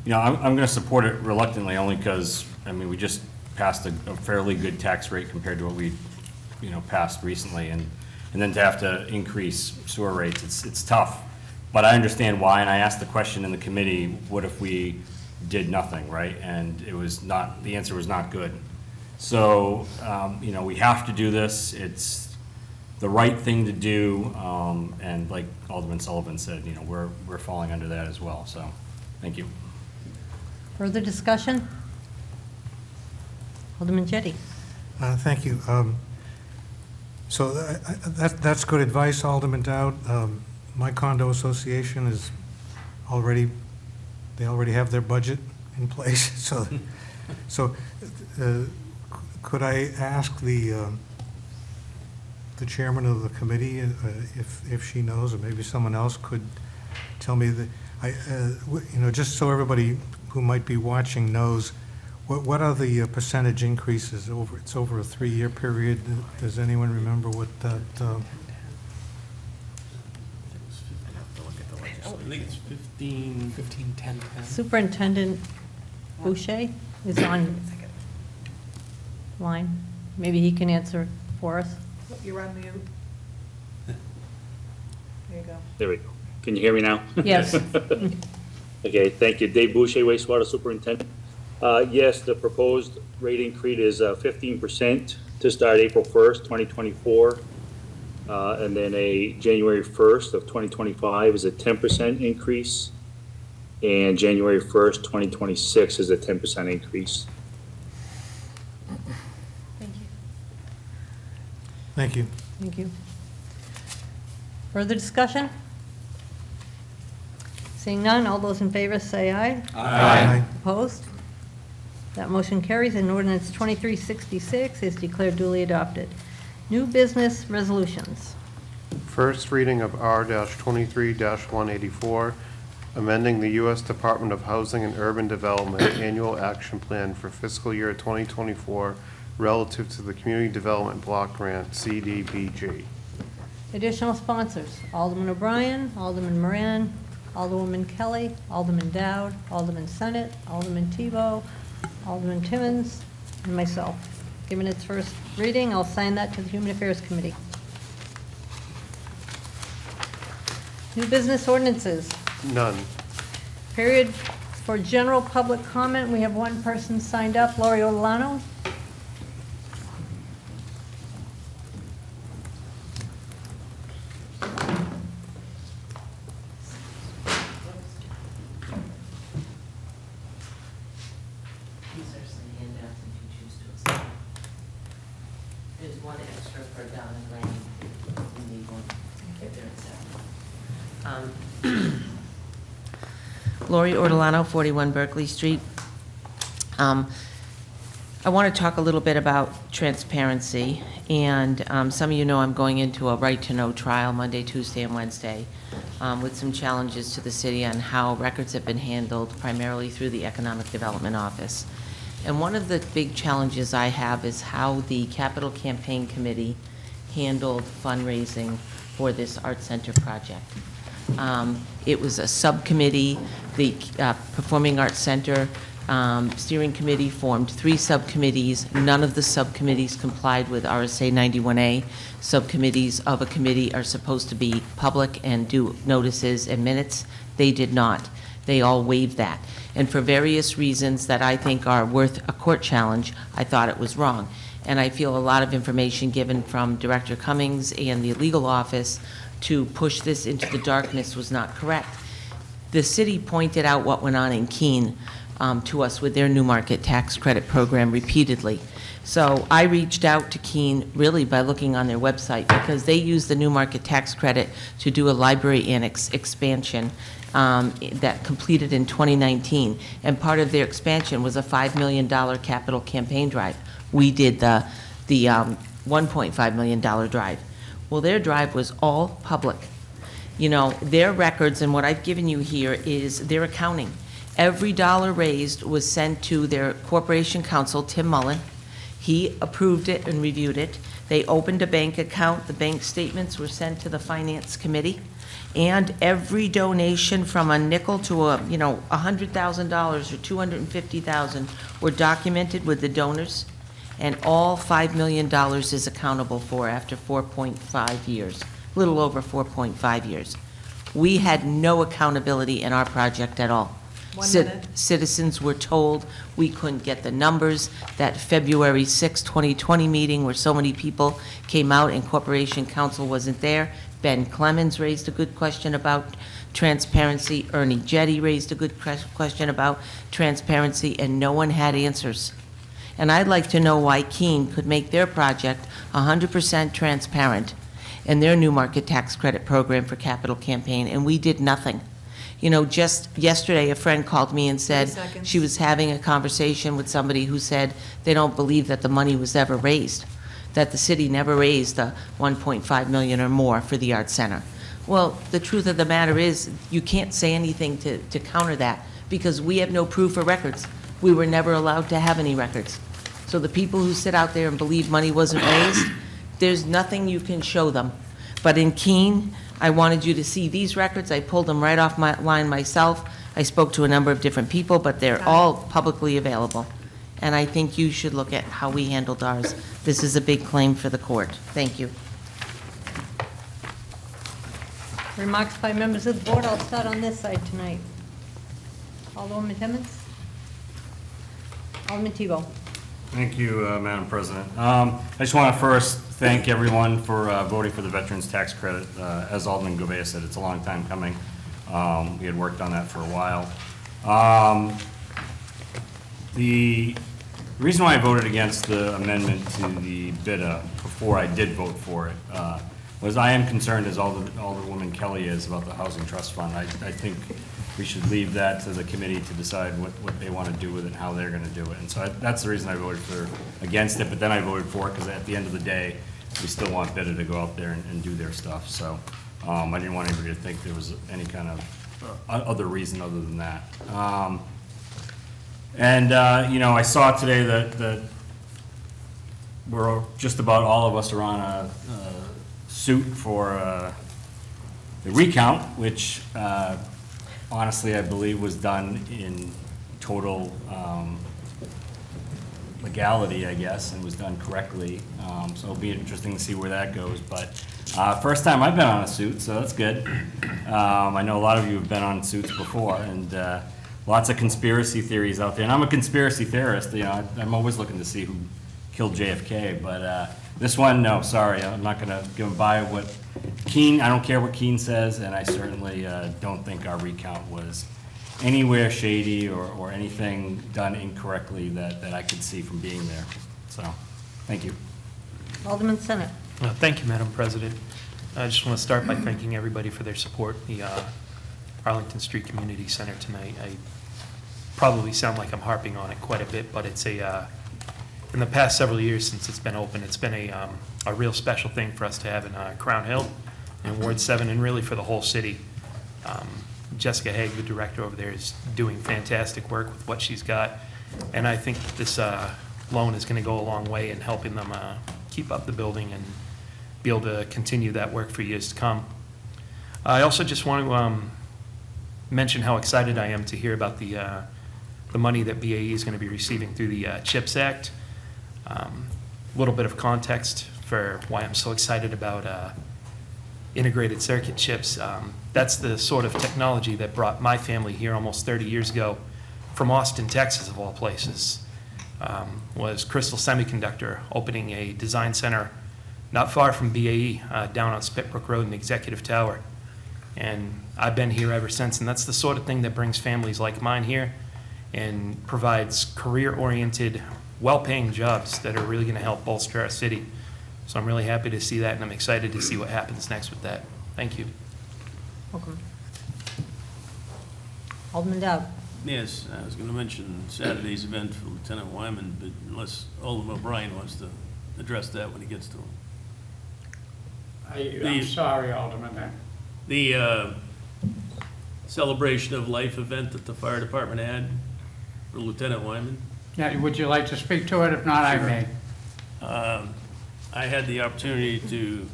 You know, I'm going to support it reluctantly, only because, I mean, we just passed a fairly good tax rate compared to what we, you know, passed recently, and then to have to increase sewer rates, it's tough. But I understand why, and I asked the question in the committee, what if we did nothing, right? And it was not, the answer was not good. So, you know, we have to do this. It's the right thing to do, and like Alderman Sullivan said, you know, we're falling under that as well, so, thank you. Further discussion? Alderman Jettie? Thank you. So that's good advice, Alderman Dowd. My condo association is already, they already have their budget in place, so could I ask the chairman of the committee if she knows, or maybe someone else could tell me that, you know, just so everybody who might be watching knows, what are the percentage increases over? It's over a 3-year period. Does anyone remember what that? I think it's 15. 15, 10, 10. Superintendent Boucher is on line. Maybe he can answer for us. You're on mute. There you go. There we go. Can you hear me now? Yes. Okay, thank you. Dave Boucher, wastewater superintendent. Yes, the proposed rate increase is 15% to start April 1st, 2024. And then a January 1st of 2025 is a 10% increase. And January 1st, 2026 is a 10% increase. Thank you. Thank you. Thank you. Further discussion? Seeing none, all those in favor say aye. Aye. Opposed? That motion carries, and ordinance 2366 is declared duly adopted. New business resolutions. First reading of R-23-184, amending the U.S. Department of Housing and Urban Development Annual Action Plan for fiscal year 2024 relative to the Community Development Block Grant, CDBG. Additional sponsors: Alderman O'Brien, Alderman Moran, Alderwoman Kelly, Alderman Dowd, Alderman Senate, Alderman Tebow, Alderman Timmons, and myself. Given its first reading, I'll sign that to the Human Affairs Committee. New business ordinances. None. Period for general public comment. We have one person signed up, Lori Olano. These are some handouts if you choose to accept. There's one extra for Don and Randy. You need one if they're accepted. Lori Ortolano, 41 Berkeley Street. I want to talk a little bit about transparency, and some of you know I'm going into a right-to-know trial Monday, Tuesday, and Wednesday with some challenges to the city on how records have been handled primarily through the Economic Development Office. And one of the big challenges I have is how the Capital Campaign Committee handled fundraising for this Art Center project. It was a subcommittee. The Performing Arts Center Steering committee formed 3 subcommittees. None of the subcommittees complied with RSA 91A. Subcommittees of a committee are supposed to be public and do notices and minutes. They did not. They all waived that. And for various reasons that I think are worth a court challenge, I thought it was wrong. And I feel a lot of information given from Director Cummings and the legal office to push this into the darkness was not correct. The city pointed out what went on in Keene to us with their New Market Tax Credit Program repeatedly. So I reached out to Keene really by looking on their website because they use the New Market Tax Credit to do a library annex expansion that completed in 2019. And part of their expansion was a $5 million capital campaign drive. We did the $1.5 million drive. Well, their drive was all public. You know, their records, and what I've given you here is their accounting. Every dollar raised was sent to their corporation counsel, Tim Mullen. He approved it and reviewed it. They opened a bank account. The bank statements were sent to the finance committee. And every donation from a nickel to $100,000 or $250,000 were documented with the donors. And all $5 million is accountable for after 4.5 years, a little over 4.5 years. We had no accountability in our project at all. Citizens were told we couldn't get the numbers. That February 6, 2020 meeting where so many people came out and Corporation Counsel wasn't there. Ben Clemens raised a good question about transparency. Ernie Jetty raised a good question about transparency, and no one had answers. And I'd like to know why Keene could make their project 100% transparent in their New Market Tax Credit Program for capital campaign, and we did nothing. You know, just yesterday, a friend called me and said she was having a conversation with somebody who said they don't believe that the money was ever raised, that the city never raised the $1.5 million or more for the Art Center. Well, the truth of the matter is you can't say anything to counter that because we have no proof or records. We were never allowed to have any records. So the people who sit out there and believe money wasn't raised, there's nothing you can show them. But in Keene, I wanted you to see these records. I pulled them right off my line myself. I spoke to a number of different people, but they're all publicly available. And I think you should look at how we handled ours. This is a big claim for the court. Thank you. Remarks by members of the board. I'll start on this side tonight. Alderman Timmons? Alderman Tebow? Thank you, Madam President. I just want to first thank everyone for voting for the Veterans Tax Credit. As Alderman Gouveia said, it's a long time coming. We had worked on that for a while. The reason why I voted against the amendment to the BIDA before I did vote for it was I am concerned, as Alderwoman Kelly is, about the Housing Trust Fund. I think we should leave that to the committee to decide what they want to do with it and how they're going to do it. And so that's the reason I voted against it, but then I voted for it because at the end of the day, we still want BIDA to go out there and do their stuff. So I didn't want anybody to think there was any kind of other reason other than that. You know, I saw today that we're just about all of us are on a suit for the recount, which honestly, I believe was done in total legality, I guess, and was done correctly. So it'll be interesting to see where that goes. But first time I've been on a suit, so that's good. I know a lot of you have been on suits before, and lots of conspiracy theories out there. And I'm a conspiracy theorist. You know, I'm always looking to see who killed JFK. But this one, no, sorry, I'm not going to go by what Keene, I don't care what Keene says, and I certainly don't think our recount was anywhere shady or anything done incorrectly that I could see from being there. So, thank you. Alderman Senate. Thank you, Madam President. I just want to start by thanking everybody for their support, the Arlington Street Community Center tonight. I probably sound like I'm harping on it quite a bit, but it's in the past several years since it's been open, it's been a real special thing for us to have in Crown Hill and Ward 7 and really for the whole city. Jessica Haig, the director over there, is doing fantastic work with what she's got, and I think that this loan is going to go a long way in helping them keep up the building and be able to continue that work for years to come. I also just want to mention how excited I am to hear about the the money that BAE is going to be receiving through the CHIPS Act. A little bit of context for why I'm so excited about integrated circuit chips. That's the sort of technology that brought my family here almost 30 years ago from Austin, Texas, of all places. Was Crystal Semiconductor opening a design center not far from BAE, down on Spitbrook Road in Executive Tower. And I've been here ever since, and that's the sort of thing that brings families like mine here and provides career-oriented, well-paying jobs that are really going to help bolster our city. So I'm really happy to see that, and I'm excited to see what happens next with that. Thank you. Welcome. Alderman Dowd. Yes, I was going to mention Saturday's event for Lieutenant Wyman, but unless Alderman O'Brien wants to address that when he gets to him. I'm sorry, Alderman. The celebration of life event that the fire department had for Lieutenant Wyman. Yeah, would you like to speak to it? If not, I may. I had the opportunity to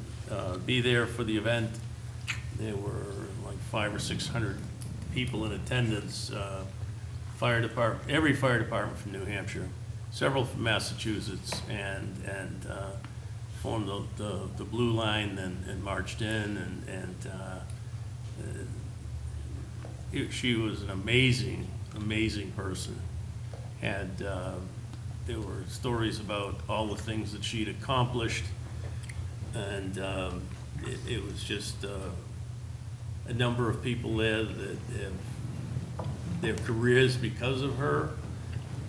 be there for the event. There were like 500 or 600 people in attendance. Fire department, every fire department from New Hampshire, several from Massachusetts, and formed the blue line and marched in, she was an amazing person. There were stories about all the things that she'd accomplished, and it was just a number of people there that have their careers because of her.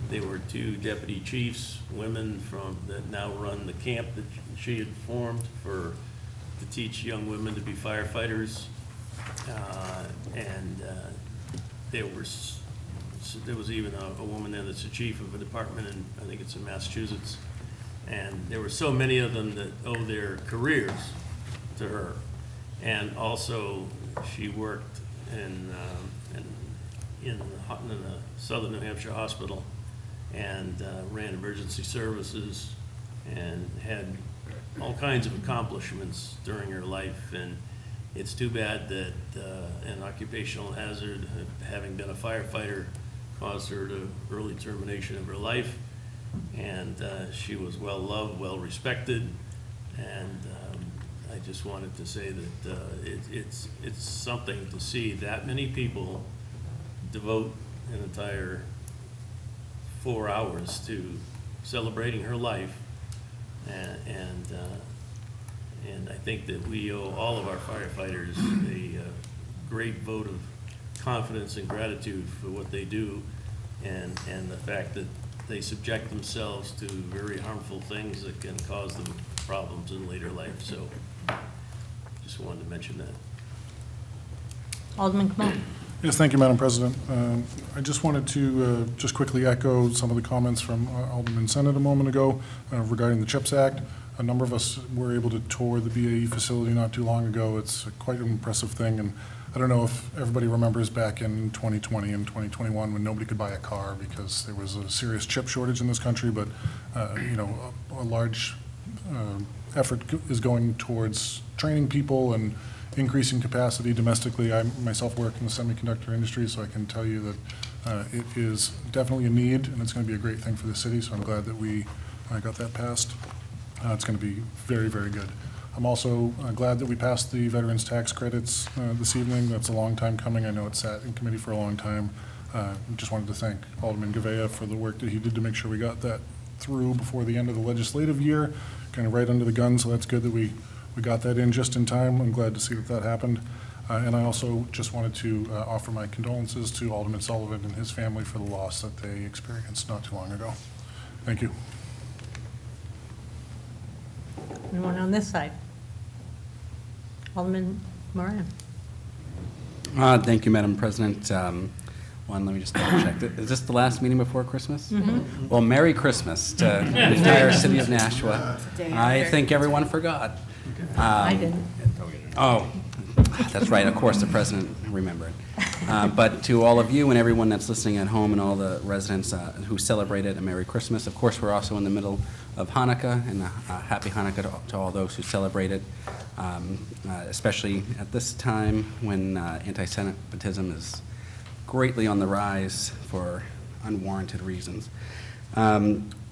There were 2 deputy chiefs, women that now run the camp that she had formed to teach young women to be firefighters. There was even a woman there that's the chief of a department in, I think it's in Massachusetts. And there were so many of them that owe their careers to her. And also, she worked in the Southern New Hampshire Hospital and ran emergency services and had all kinds of accomplishments during her life. And it's too bad that an occupational hazard, having been a firefighter, caused her to early termination of her life. And she was well loved, well respected, and I just wanted to say that it's something to see that many people devote an entire 4 hours to celebrating her life, and I think that we owe all of our firefighters a great vote of confidence and gratitude for what they do, and the fact that they subject themselves to very harmful things that can cause them problems in later life. So just wanted to mention that. Alderman Kamon. Yes, thank you, Madam President. I just wanted to just quickly echo some of the comments from Alderman Senate a moment ago regarding the CHIPS Act. A number of us were able to tour the BAE facility not too long ago. It's quite an impressive thing, and I don't know if everybody remembers back in 2020 and 2021 when nobody could buy a car because there was a serious chip shortage in this country, but a large effort is going towards training people and increasing capacity domestically. I myself work in the semiconductor industry, so I can tell you that it is definitely a need, and it's going to be a great thing for the city, so I'm glad that we got that passed. It's going to be very, very good. I'm also glad that we passed the veterans tax credits this evening. That's a long time coming. I know it sat in committee for a long time. Just wanted to thank Alderman Gavea for the work that he did to make sure we got that through before the end of the legislative year, kind of right under the gun, so that's good that we got that in just in time. I'm glad to see that happened. And I also just wanted to offer my condolences to Alderman Sullivan and his family for the loss that they experienced not too long ago. Thank you. Anyone on this side? Alderman Moran. Thank you, Madam President. Let me just double check. Is this the last meeting before Christmas? Mm-hmm. Well, Merry Christmas to the entire city of Nashua. I think everyone forgot. I didn't. Oh, that's right. Of course, the president remembered. But to all of you and everyone that's listening at home and all the residents who celebrated a Merry Christmas. Of course, we're also in the middle of Hanukkah, and a Happy Hanukkah to all those who celebrate it, especially at this time when anti-Semitism is greatly on the rise for unwarranted reasons.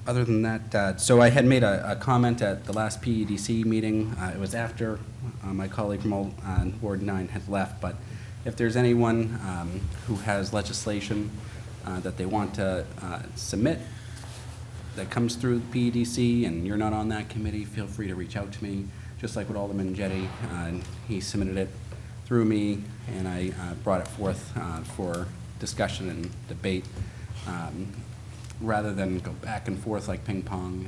Other than that, so I had made a comment at the last PEDC meeting. It was after my colleague from Ward 9 had left, but if there's anyone who has legislation that they want to submit that comes through PEDC and you're not on that committee, feel free to reach out to me, just like with Alderman Jettie. He submitted it through me, and I brought it forth for discussion and debate. Rather than go back and forth like ping pong,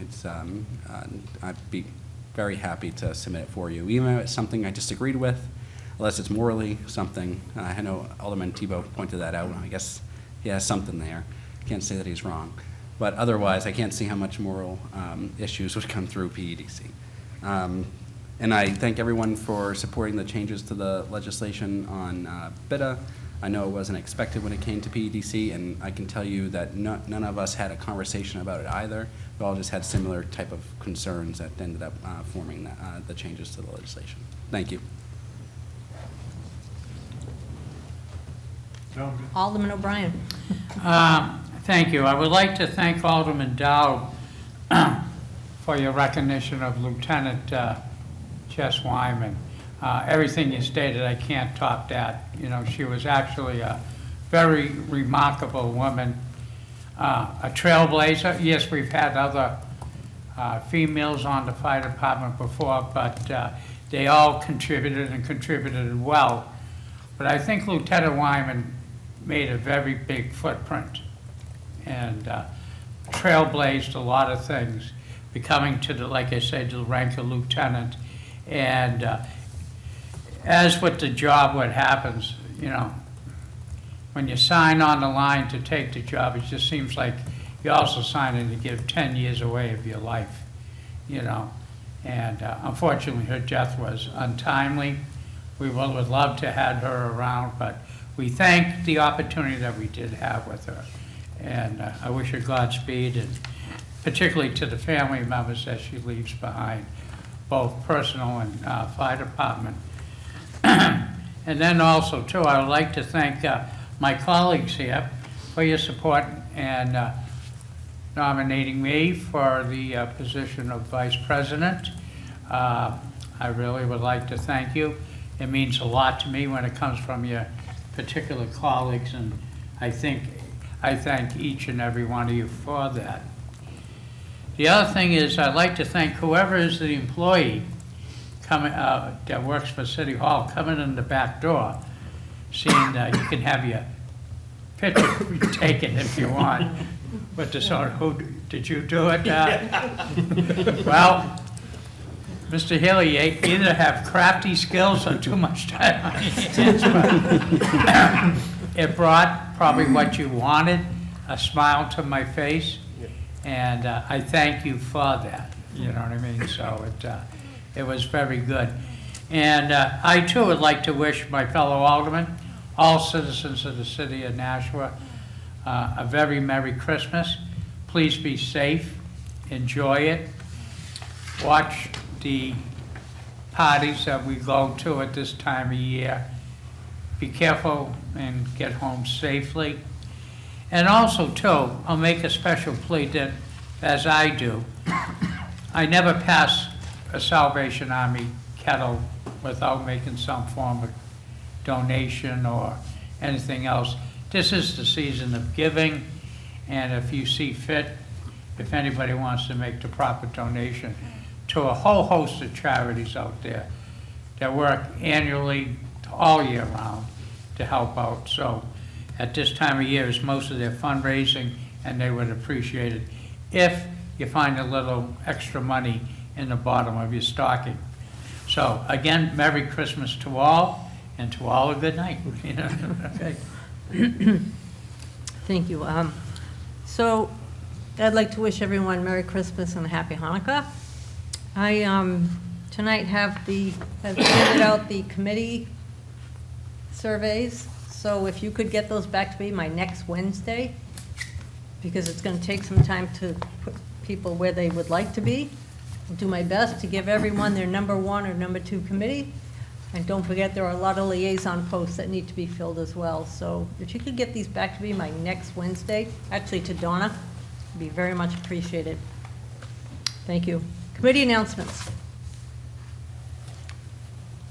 I'd be very happy to submit it for you, even if it's something I disagreed with, unless it's morally something. I know Alderman Tebow pointed that out. I guess he has something there. Can't say that he's wrong. But otherwise, I can't see how much moral issues would come through PEDC. And I thank everyone for supporting the changes to the legislation on BITA. I know it wasn't expected when it came to PEDC, and I can tell you that none of us had a conversation about it either. We all just had similar type of concerns that ended up forming the changes to the legislation. Thank you. Alderman O'Brien. Thank you. I would like to thank Alderman Dow for your recognition of Lieutenant Jess Wyman. Everything you stated, I can't top that. You know, she was actually a very remarkable woman, a trailblazer. Yes, we've had other females on the fire department before, but they all contributed and contributed well. But I think Lieutenant Wyman made a very big footprint and trailblazed a lot of things, becoming to the, like I said, to the rank of lieutenant. And as with the job, what happens, you know, when you sign on the line to take the job, it just seems like you're also signing to give 10 years away of your life, you know. And unfortunately, her death was untimely. We would love to have her around, but we thank the opportunity that we did have with her. And I wish her Godspeed, and particularly to the family members that she leaves behind, both personal and fire department. And then also, too, I would like to thank my colleagues here for your support and nominating me for the position of Vice President. I really would like to thank you. It means a lot to me when it comes from your particular colleagues, and I thank each and every one of you for that. The other thing is, I'd like to thank whoever is the employee coming that works for City Hall, coming in the back door, seeing that you can have your picture taken if you want. But the sort of, who did you do it? Well, Mr. Haley, you either have crafty skills or too much time on your hands. But it brought probably what you wanted, a smile to my face, and I thank you for that. You know what I mean? So it was very good. And I too would like to wish my fellow aldermen, all citizens of the city of Nashua, a very Merry Christmas. Please be safe, enjoy it, watch the parties that we go to at this time of year. Be careful and get home safely. And also too, I'll make a special plea that, as I do, I never pass a Salvation Army kettle without making some form of donation or anything else. This is the season of giving, and if you see fit, if anybody wants to make the proper donation to a whole host of charities out there that work annually all year round to help out. So at this time of year is most of their fundraising, and they would appreciate it if you find a little extra money in the bottom of your stocking. So again, Merry Christmas to all, and to all a good night. Okay. Thank you. So I'd like to wish everyone Merry Christmas and a Happy Hanukkah. I tonight have handed out the committee surveys, so if you could get those back to me by next Wednesday, because it's going to take some time to put people where they would like to be. I'll do my best to give everyone their number 1 or number 2 committee, And don't forget, there are a lot of liaison posts that need to be filled as well. So if you could get these back to me by next Wednesday, actually to Donna, it'd be very much appreciated. Thank you. Committee announcements.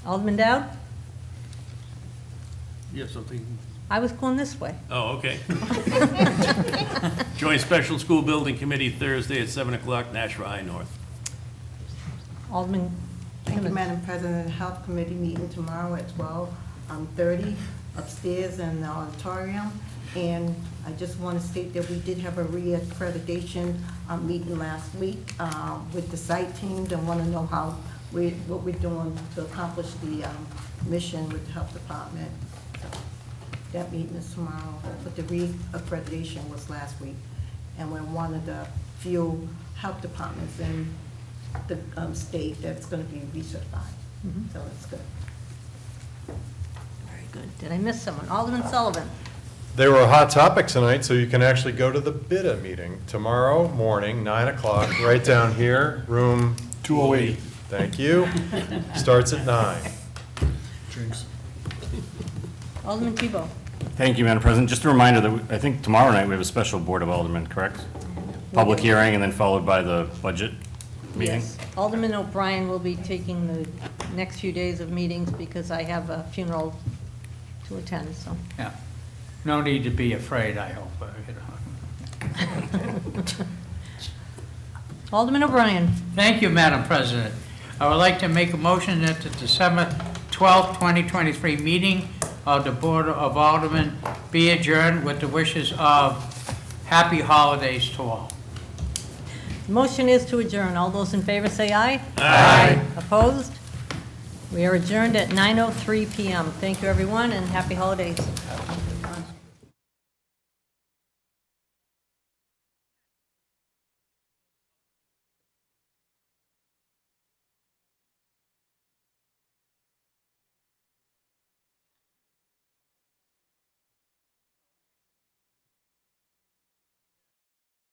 Alderman Dowd? You have something? I was going this way. Oh, okay. Joint Special School Building Committee Thursday at 7 o'clock, Nashua High North. Alderman Thank you, Simmons. Madam President. Health Committee meeting tomorrow at 12:30 upstairs in the auditorium. And I just want to state that we did have a reaccreditation meeting last week with the site teams and want to know what we're doing to accomplish the mission with the health department. So that meeting is tomorrow, but the reaccreditation was last week. And we're one of the few health departments in the state that's going to be recertified. So it's good. Very good. Did I miss someone? Alderman Sullivan? They were a hot topic tonight, so you can actually go to the BIDA meeting tomorrow morning, 9 o'clock, right down here, room 208. Thank you. Starts at 9. Jinx. Alderman Tebow? Thank you, Madam President. Just a reminder that I think tomorrow night we have a special Board of Aldermen, correct? Public hearing and then followed by the budget meeting? Yes. Alderman O'Brien will be taking the next few days of meetings because I have a funeral to attend, so. Yeah. No need to be afraid, I hope. Alderman O'Brien? Thank you, Madam President. I would like to make a motion that the December 12th, 2023 meeting of the Board of Aldermen be adjourned with the wishes of happy holidays to all. The motion is to adjourn. All those in favor say aye. Aye. Opposed? We are adjourned at 9:03 PM. Thank you, everyone, and happy holidays.